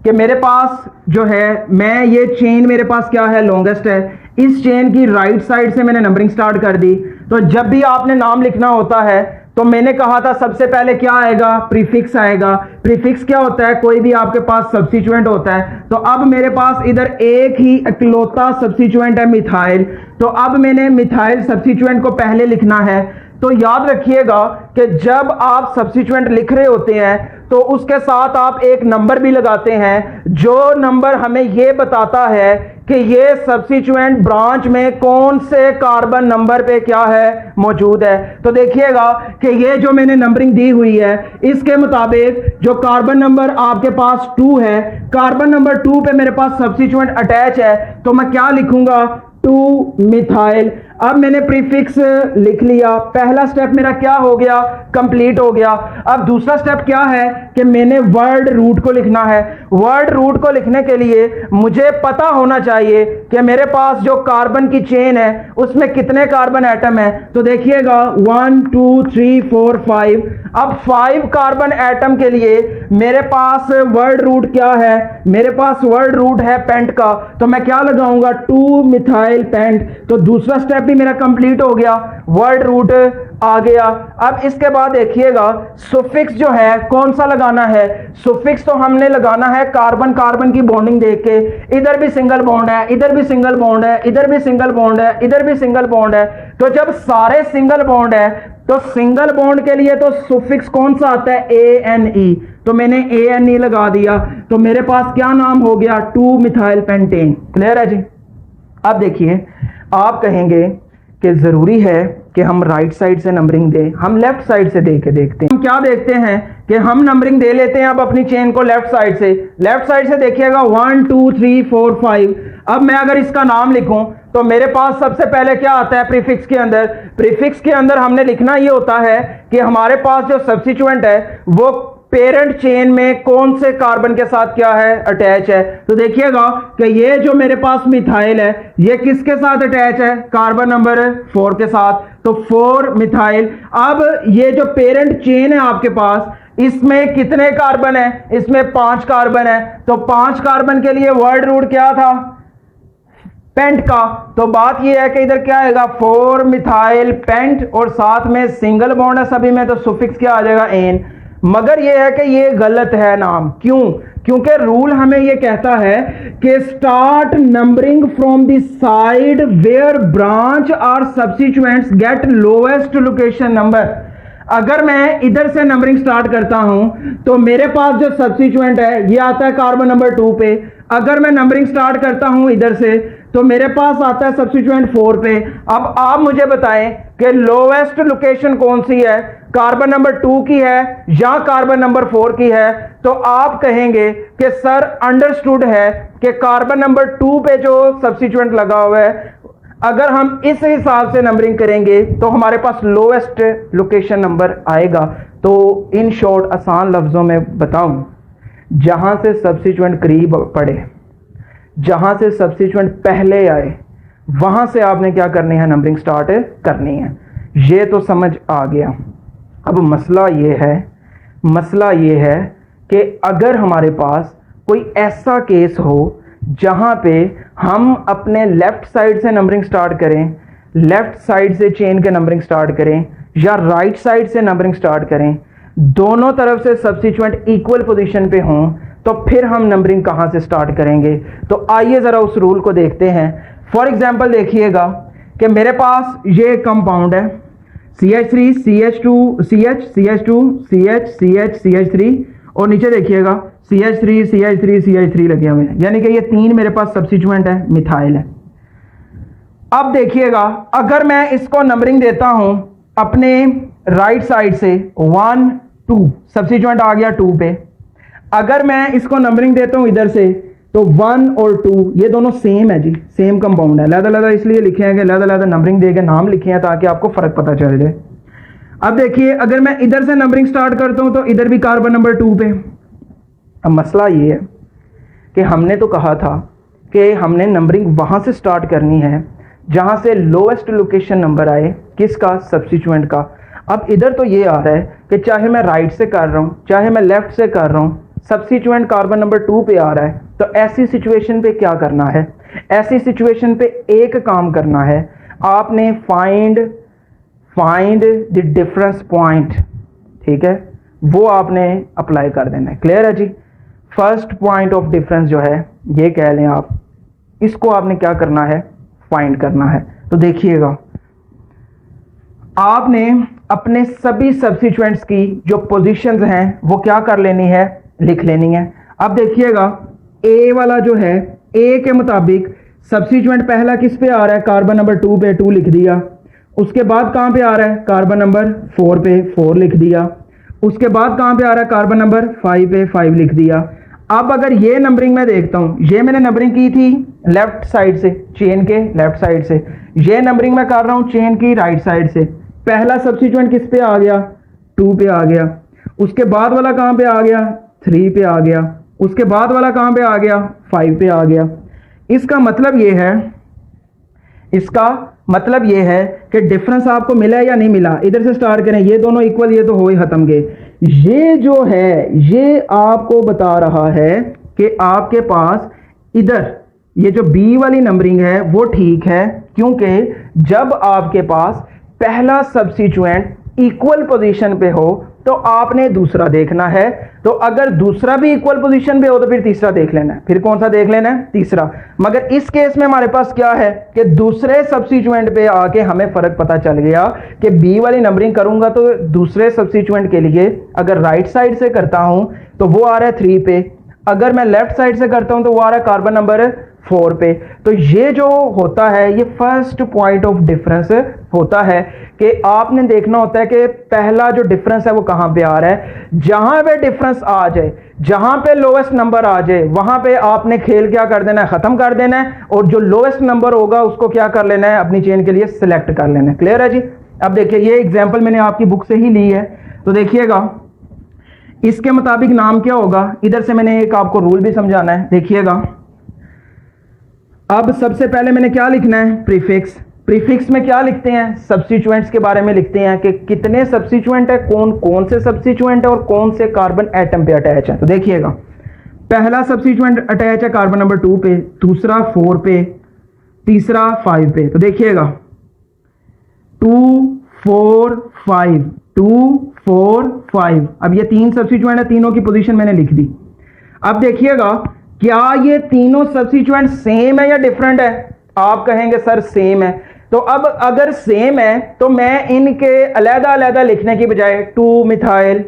कि मेरे पास जो है, मैं ये चेन मेरे पास क्या है, लॉन्गेस्ट है। इस चेन की राइट साइड से मैंने नंबरिंग स्टार्ट कर दी। तो जब भी आपने नाम लिखना होता है, तो मैंने कहा था सबसे पहले क्या आएगा, प्रीफिक्स आएगा। प्रीफिक्स क्या होता है, कोई भी आपके पास सब्स्टिट्यूएंट होता है। तो अब मेरे पास इधर एक ही इकलौता सब्स्टिट्यूएंट है, मिथाइल। तो अब मैंने मिथाइल सब्स्टिट्यूएंट को पहले लिखना है। तो याद रखिएगा कि जब आप सब्स्टिट्यूएंट लिख रहे होते हैं तो उसके साथ आप एक नंबर भी लगाते हैं, जो नंबर हमें यह बताता है कि ये सब्स्टिट्यूएंट ब्रांच में कौन से कार्बन नंबर पे क्या है, मौजूद है। तो देखिएगा कि ये जो मैंने नंबरिंग दी हुई है, इसके मुताबिक जो कार्बन नंबर आपके पास 2 है, कार्बन नंबर 2 पे मेरे पास सब्स्टिट्यूएंट अटैच है, तो मैं क्या लिखूंगा, 2 मिथाइल। अब मैंने प्रीफिक्स लिख लिया, पहला स्टेप मेरा क्या हो गया, कंप्लीट हो गया। अब दूसरा स्टेप क्या है कि मैंने वर्ड रूट को लिखना है। वर्ड रूट को लिखने के लिए मुझे पता होना चाहिए कि मेरे पास जो कार्बन की चेन है उसमें कितने कार्बन एटम है। तो देखिएगा 1 2 3 4 5। अब 5 कार्बन एटम के लिए मेरे पास वर्ड रूट क्या है, मेरे पास वर्ड रूट है पेंट का। तो मैं क्या लगाऊंगा, 2 मिथाइल पेंट। तो दूसरा स्टेप भी मेरा कंप्लीट हो गया, वर्ड रूट आ गया। अब इसके बाद देखिएगा सुफिक्स जो है कौन सा लगाना है। सुफिक्स तो हमने लगाना है कार्बन कार्बन की बॉन्डिंग देख के, इधर भी सिंगल बॉन्ड है, इधर भी सिंगल बॉन्ड है, इधर भी सिंगल बॉन्ड है, इधर भी सिंगल बॉन्ड है। तो जब सारे सिंगल बॉन्ड है तो सिंगल बॉन्ड के लिए तो सुफिक्स कौन सा आता है, ANE। तो मैंने ANE लगा दिया, तो मेरे पास क्या नाम हो गया, 2 मिथाइल पेंटेन। क्लियर है जी? अब देखिए, आप कहेंगे कि जरूरी है कि हम राइट साइड से नंबरिंग दें, हम लेफ्ट साइड से दे के देखते हैं। हम क्या देखते हैं कि हम नंबरिंग दे लेते हैं अब अपनी चेन को लेफ्ट साइड से। लेफ्ट साइड से देखिएगा 1 2 3 4 5। अब मैं अगर इसका नाम लिखूं तो मेरे पास सबसे पहले क्या आता है प्रीफिक्स के अंदर? प्रीफिक्स के अंदर हमने लिखना ये होता है कि हमारे पास जो सब्स्टिट्यूएंट है वो पेरेंट चेन में कौन से कार्बन के साथ क्या है, अटैच है। तो देखिएगा कि ये जो मेरे पास मिथाइल है ये किसके साथ अटैच है? कार्बन नंबर 4 के साथ। तो 4 मिथाइल। अब ये जो पेरेंट चेन है आपके पास, इसमें कितने कार्बन है? इसमें 5 कार्बन है। तो 5 कार्बन के लिए वर्ड रूट क्या था? पेंट का। तो बात ये है कि इधर क्या आएगा? 4 मिथाइल पेंट, और साथ में सिंगल बॉन्ड है सभी में, तो सुफिक्स क्या आ जाएगा? एन। मगर ये है कि ये गलत है नाम। क्यों? क्योंकि रूल हमें ये कहता है कि start numbering from the side where branch और substituents get lowest location number. अगर मैं इधर से नंबरिंग स्टार्ट करता हूं तो मेरे पास जो सब्स्टिट्यूएंट है ये आता है कार्बन नंबर 2 पे। अगर मैं नंबरिंग स्टार्ट करता हूं इधर से तो मेरे पास आता है सब्स्टिट्यूएंट 4 पे। अब आप मुझे बताएं कि लोएस्ट लोकेशन कौन सी है? कार्बन नंबर 2 की है या कार्बन नंबर 4 की है? तो आप कहेंगे कि सर अंडरस्टूड है कि कार्बन नंबर 2 पे जो सब्स्टिट्यूएंट लगा हुआ है, अगर हम इस हिसाब से नंबरिंग करेंगे तो हमारे पास लोएस्ट लोकेशन नंबर आएगा। तो इन शॉर्ट आसान लफ्जों में बताऊं, जहां से सब्स्टिट्यूएंट करीब पड़े, जहां से सब्स्टिट्यूएंट पहले आए, वहां से आपने क्या करनी है? नंबरिंग स्टार्ट करनी है। ये तो समझ आ गया। अब मसला ये है कि अगर हमारे पास कोई ऐसा केस हो जहां पे हम अपने लेफ्ट साइड से नंबरिंग स्टार्ट करें, लेफ्ट साइड से चेन के नंबरिंग स्टार्ट करें, या राइट साइड से नंबरिंग स्टार्ट करें, दोनों तरफ से सब्स्टिट्यूएंट इक्वल पोजीशन पे हों, तो फिर हम नंबरिंग कहां से स्टार्ट करेंगे? तो आइए जरा उस रूल को देखते हैं। फॉर एग्जांपल देखिएगा कि मेरे पास ये कंपाउंड है CH3 CH2 CH CH2 CH CH CH3, और नीचे देखिएगा CH3 CH3 CH3 लगे हुए हैं, यानी कि ये 3 मेरे पास सब्स्टिट्यूएंट है, मिथाइल है। अब देखिएगा अगर मैं इसको नंबरिंग देता हूं अपने राइट साइड से 1 2, सब्स्टिट्यूएंट आ गया 2 पे। अगर मैं इसको नंबरिंग देता हूं इधर से तो 1 और 2 ये दोनों सेम है जी, सेम कंपाउंड है। अलग-अलग इसलिए लिखे हैं कि अलग-अलग नंबरिंग देके नाम लिखे हैं ताकि आपको फर्क पता चल जाए। अब देखिए अगर मैं इधर से नंबरिंग स्टार्ट करता हूं तो इधर भी कार्बन नंबर 2 पे। अब मसला ये है कि हमने तो कहा था कि हमने नंबरिंग वहां से स्टार्ट करनी है जहां से लोएस्ट लोकेशन नंबर आए, किसका? सब्स्टिट्यूएंट का। अब इधर तो ये आ रहा है कि चाहे मैं राइट से कर रहा हूं चाहे मैं लेफ्ट से कर रहा हूं, सब्स्टिट्यूएंट कार्बन नंबर 2 पे आ रहा है। तो ऐसी सिचुएशन पे क्या करना है? ऐसी सिचुएशन पे एक काम करना है, आपने फाइंड द डिफरेंस पॉइंट, ठीक है, वो आपने अप्लाई कर देना है। क्लियर है जी? फर्स्ट पॉइंट ऑफ डिफरेंस जो है ये कह लें आप, इसको आपने क्या करना है? फाइंड करना है। तो देखिएगा आपने अपने सभी सब्स्टिट्यूएंट्स की जो पोजीशंस हैं वो क्या कर लेनी है? लिख लेनी है। अब देखिएगा ए वाला जो है, ए के मुताबिक सब्स्टिट्यूएंट पहला किस पे आ रहा है? कार्बन नंबर 2 पे, 2 लिख दिया। उसके बाद कहां पे आ रहा है? कार्बन नंबर 4 पे, 4 लिख दिया। उसके बाद कहां पे आ रहा है? कार्बन नंबर 5 पे, 5 लिख दिया। अब अगर ये नंबरिंग मैं देखता हूं, ये मैंने नंबरिंग की थी लेफ्ट साइड से, चेन के लेफ्ट साइड से, ये नंबरिंग मैं कर रहा हूं चेन की राइट साइड से। पहला सब्स्टिट्यूएंट किस पे आ गया? 2 पे आ गया। उसके बाद वाला कहां पे आ गया? 3 पे आ गया। उसके बाद वाला कहां पे आ गया? 5 पे आ गया। इसका मतलब ये है कि डिफरेंस आपको मिला है या नहीं मिला? इधर से स्टार्ट करें, ये दोनों इक्वल, ये तो हो ही खत्म गए। ये जो है ये आपको बता रहा है कि आपके पास इधर ये जो बी वाली नंबरिंग है वो ठीक है, क्योंकि जब आपके पास पहला सब्स्टिट्यूएंट इक्वल पोजीशन पे हो तो आपने दूसरा देखना है। तो अगर दूसरा भी इक्वल पोजीशन पे हो तो फिर तीसरा देख लेना है। फिर कौन सा देख लेना है? तीसरा। मगर इस केस में हमारे पास क्या है कि दूसरे सब्स्टिट्यूएंट पे आके हमें फर्क पता चल गया कि बी वाली नंबरिंग करूंगा तो दूसरे सब्स्टिट्यूएंट के लिए अगर राइट साइड से करता हूं तो वो आ रहा है 3 पे, अगर मैं लेफ्ट साइड से करता हूं तो वो आ रहा है कार्बन नंबर 4 पे। तो ये जो होता है ये फर्स्ट पॉइंट ऑफ डिफरेंस होता है कि आपने देखना होता है कि पहला जो डिफरेंस है वो कहां पे आ रहा है। जहां पे डिफरेंस आ जाए, जहां पे लोएस्ट नंबर आ जाए, वहां पे आपने खेल क्या कर देना है, खत्म कर देना है, और जो लोएस्ट नंबर होगा उसको क्या कर लेना है, अपनी चेन के लिए सिलेक्ट कर लेना है। क्लियर है जी। अब देखिए ये एग्जाम्पल मैंने आपकी बुक से ही ली है, तो देखिएगा इसके मुताबिक नाम क्या होगा। इधर से मैंने एक आपको रूल भी समझाना है, देखिएगा। अब सबसे पहले मैंने क्या लिखना है, प्रीफिक्स। प्रीफिक्स में क्या लिखते हैं, सब्स्टिट्यूएंट्स के बारे में लिखते हैं कि कितने सब्स्टिट्यूएंट है, कौन कौन से सब्स्टिट्यूएंट है और कौन से कार्बन एटम पे अटैच है। तो देखिएगा पहला सब्स्टिट्यूएंट अटैच है कार्बन नंबर 2 पे, दूसरा 4 पे, तीसरा 5 पे। तो देखिएगा 2 4 5 2 4 5। अब ये 3 सब्स्टिट्यूएंट है, तीनों की पोजीशन मैंने लिख दी। अब देखिएगा क्या ये तीनों सब्स्टिट्यूएंट सेम है या डिफरेंट है। आप कहेंगे सर सेम है। तो अब अगर सेम है तो मैं इनके अलग-अलग लिखने की बजाय 2 मिथाइल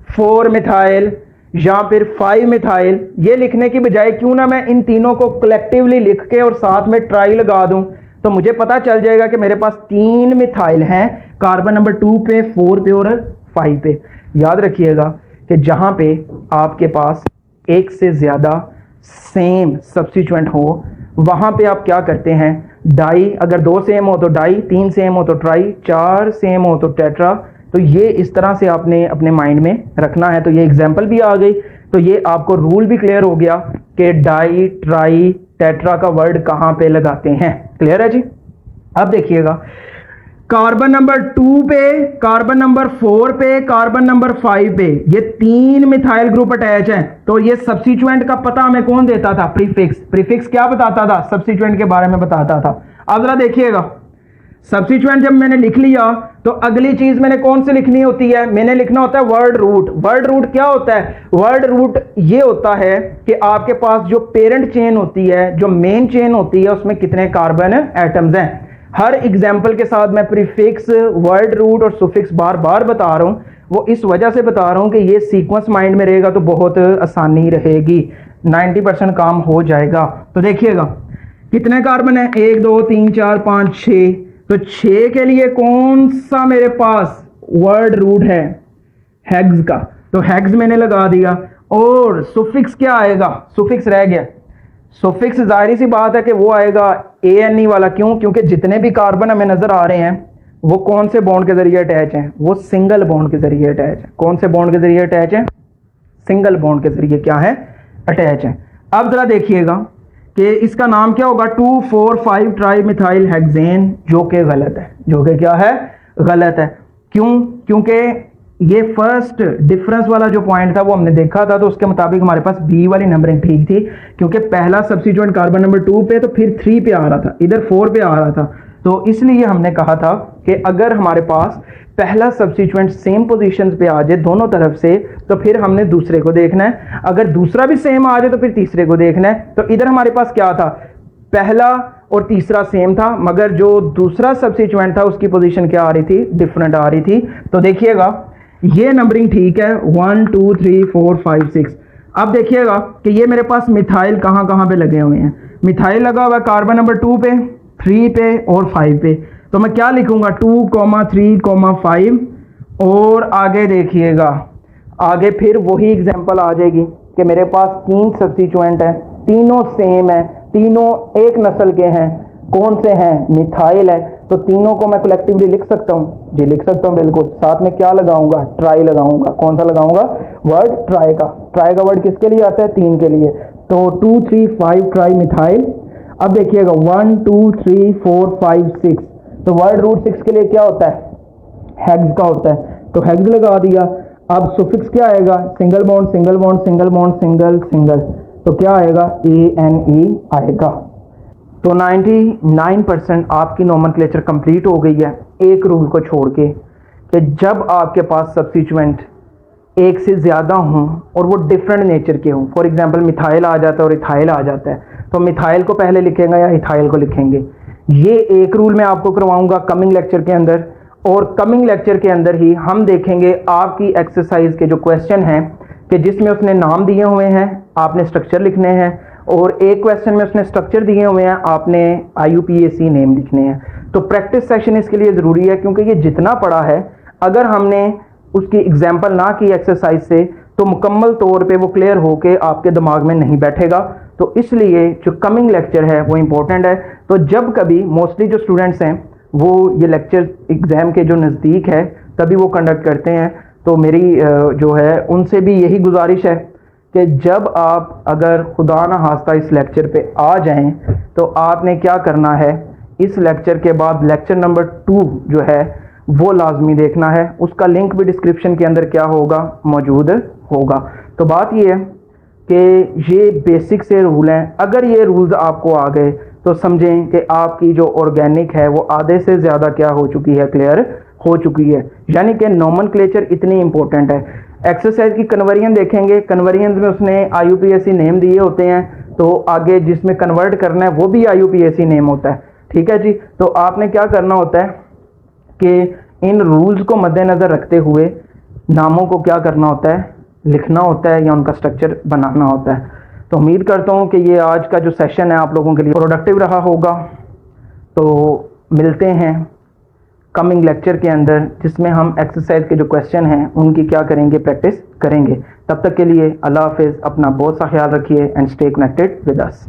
4 मिथाइल या फिर 5 मिथाइल ये लिखने की बजाय क्यों ना मैं इन तीनों को कलेक्टिवली लिख के और साथ में ट्राई लगा दूं, तो मुझे पता चल जाएगा कि मेरे पास 3 मिथाइल हैं कार्बन नंबर 2 पे, 4 पे और 5 पे। याद रखिएगा कि जहां पे आपके पास एक से ज्यादा सेम सब्स्टिट्यूएंट हो वहां पे आप क्या करते हैं, डाई, अगर 2 सेम हो तो डाई, 3 सेम हो तो ट्राई, 4 सेम हो तो टेट्रा। तो ये इस तरह से आपने अपने माइंड में रखना है। तो ये एग्जांपल भी आ गई, तो ये आपको रूल भी क्लियर हो गया कि डाई ट्राई टेट्रा का वर्ड कहां पे लगाते हैं। क्लियर है जी। अब देखिएगा कार्बन नंबर 2 पे, कार्बन नंबर 4 पे, कार्बन नंबर 5 पे ये 3 मिथाइल ग्रुप अटैच हैं। तो ये सब्स्टिट्यूएंट का पता हमें कौन देता था, प्रीफिक्स। प्रीफिक्स क्या बताता था, सब्स्टिट्यूएंट के बारे में बताता था। अब जरा देखिएगा सब्स्टिट्यूएंट जब मैंने लिख लिया तो अगली चीज मैंने कौन सी लिखनी होती है, मैंने लिखना होता है वर्ड रूट। वर्ड रूट क्या होता है, वर्ड रूट ये होता है कि आपके पास जो पेरेंट चेन होती है, जो मेन चेन होती है, उसमें कितने कार्बन एटम्स हैं। हर एग्जाम्पल के साथ मैं प्रीफिक्स, वर्ड रूट और सुफिक्स बार बार बता रहा हूं। वो इस वजह से बता रहा हूं कि ये सीक्वेंस माइंड में रहेगा तो बहुत आसानी रहेगी, 90% काम हो जाएगा। तो देखिएगा कितने कार्बन है, 1 2 3 4 5 6। तो 6 के लिए कौन सा मेरे पास वर्ड रूट है, हेक्स का। तो हेक्स मैंने लगा दिया। और सुफिक्स क्या आएगा, सुफिक्स रह गया। सुफिक्स जाहिर सी बात है कि वो आएगा ANE वाला। क्यों, क्योंकि जितने भी कार्बन हमें नजर आ रहे हैं वो कौन से बॉन्ड के जरिए अटैच हैं, वो सिंगल बॉन्ड के जरिए अटैच है। कौन से बॉन्ड के जरिए अटैच है, सिंगल बॉन्ड के जरिए क्या है, अटैच है। अब जरा देखिएगा कि इसका नाम क्या होगा, 2 4 5 ट्राई मिथाइल हेक्सेन, जो कि गलत है, जो कि क्या है, गलत है। क्यों, क्योंकि ये फर्स्ट डिफरेंस वाला जो पॉइंट था वो हमने देखा था, तो उसके मुताबिक हमारे पास बी वाली नंबरिंग ठीक थी, क्योंकि पहला सब्स्टिट्यूएंट कार्बन नंबर 2 पे तो फिर 3 पे आ रहा था, इधर 4 पे आ रहा था। तो इसलिए हमने कहा था कि अगर हमारे पास पहला सब्स्टिट्यूएंट सेम पोजीशंस पे आ जाए दोनों तरफ से, तो फिर हमने दूसरे को देखना है। अगर दूसरा भी सेम आ जाए तो फिर तीसरे को देखना है। तो इधर हमारे पास क्या था, पहला और तीसरा सेम था, मगर जो दूसरा सब्स्टिट्यूएंट था उसकी पोजीशन क्या आ रही थी, डिफरेंट आ रही थी। तो देखिएगा ये नंबरिंग ठीक है, 1 2 3 4 5 6। अब देखिएगा कि ये मेरे पास मिथाइल कहां कहां पे लगे हुए हैं। मिथाइल लगा हुआ है कार्बन नंबर 2 पे, 3 पे और 5 पे। तो मैं क्या लिखूंगा, 2 3 5। और आगे देखिएगा, आगे फिर वही एग्जांपल आ जाएगी कि मेरे पास 3 सब्स्टिट्यूएंट हैं, तीनों सेम है, तीनों एक नस्ल के हैं। कौन से हैं, मिथाइल है। तो तीनों को मैं कलेक्टिवली लिख सकता हूं, जी लिख सकता हूं बिल्कुल। साथ में क्या लगाऊंगा, ट्राई लगाऊंगा। कौन सा लगाऊंगा, वर्ड ट्राई का। ट्राई का वर्ड किसके लिए आता है, 3 के लिए। तो 2 3 5 ट्राई मिथाइल। अब देखिएगा 1 2 3 4 5 6। तो वर्ड रूट 6 के लिए क्या होता है, हेक्स का होता है। तो हेक्स लगा दिया। अब सुफिक्स क्या आएगा, single bond single bond single bond single single. तो क्या आएगा, ANE आएगा। तो 99% आपकी नोमेनक्लेचर कंप्लीट हो गई है, एक रूल को छोड़ के, कि जब आपके पास सब्स्टिट्यूएंट एक से ज़्यादा हों और वो डिफरेंट नेचर के हों। फॉर एग्जांपल मिथाइल आ जाता है और इथाइल आ जाता है, तो मिथाइल को पहले लिखेंगे या इथाइल को लिखेंगे। ये एक रूल मैं आपको करवाऊंगा कमिंग लेक्चर के अंदर, और कमिंग लेक्चर के अंदर ही हम देखेंगे आपकी एक्सरसाइज के जो क्वेश्चन हैं कि जिसमें उसने नाम दिए हुए हैं, आपने स्ट्रक्चर लिखने हैं, और एक क्वेश्चन में उसने स्ट्रक्चर दिए हुए हैं, आपने IUPAC नेम लिखने हैं। तो प्रैक्टिस सेशन इसके लिए ज़रूरी है, क्योंकि ये जितना पढ़ा है अगर हमने उसकी एग्जाम्पल ना की एक्सरसाइज से तो मुकम्मल तौर पे वो क्लियर होके आपके दिमाग में नहीं बैठेगा। तो इसलिए जो कमिंग लेक्चर है वो इम्पोर्टेंट है। तो जब कभी मोस्टली जो स्टूडेंट्स हैं वो ये लेक्चर एग्ज़ाम के जो नज़दीक है तभी वो कंडक्ट करते हैं, तो मेरी जो है उनसे भी यही गुजारिश है कि जब आप अगर खुदा ना खास्ता इस लेक्चर पे आ जाएं तो आपने क्या करना है, इस लेक्चर के बाद लेक्चर नंबर 2 जो है वो लाजमी देखना है। उसका लिंक भी डिस्क्रिप्शन के अंदर क्या होगा, मौजूद होगा। तो बात ये है कि ये बेसिक से रूल हैं, अगर ये रूल्स आपको आ गए तो समझें कि आपकी जो ऑर्गेनिक है वो आधे से ज़्यादा क्या हो चुकी है, क्लियर हो चुकी है। यानी कि नोमेनक्लेचर इतनी इंपॉर्टेंट है। एक्सरसाइज की कन्वर्जन देखेंगे, कन्वर्जन में उसने IUPAC नेम दिए होते हैं, तो आगे जिसमें कन्वर्ट करना है वो भी IUPAC नेम होता है। ठीक है जी। तो आपने क्या करना होता है कि इन रूल्स को मद्देनज़र रखते हुए नामों को क्या करना होता है, लिखना होता है या उनका स्ट्रक्चर बनाना होता है। तो उम्मीद करता हूँ कि ये आज का जो सेशन है आप लोगों के लिए प्रोडक्टिव रहा होगा। तो मिलते हैं कमिंग लेक्चर के अंदर, जिसमें हम एक्सरसाइज के जो क्वेश्चन हैं उनकी क्या करेंगे, प्रैक्टिस करेंगे। तब तक के लिए अल्लाह हाफिज़, अपना बहुत सा ख्याल रखिए and stay connected with us.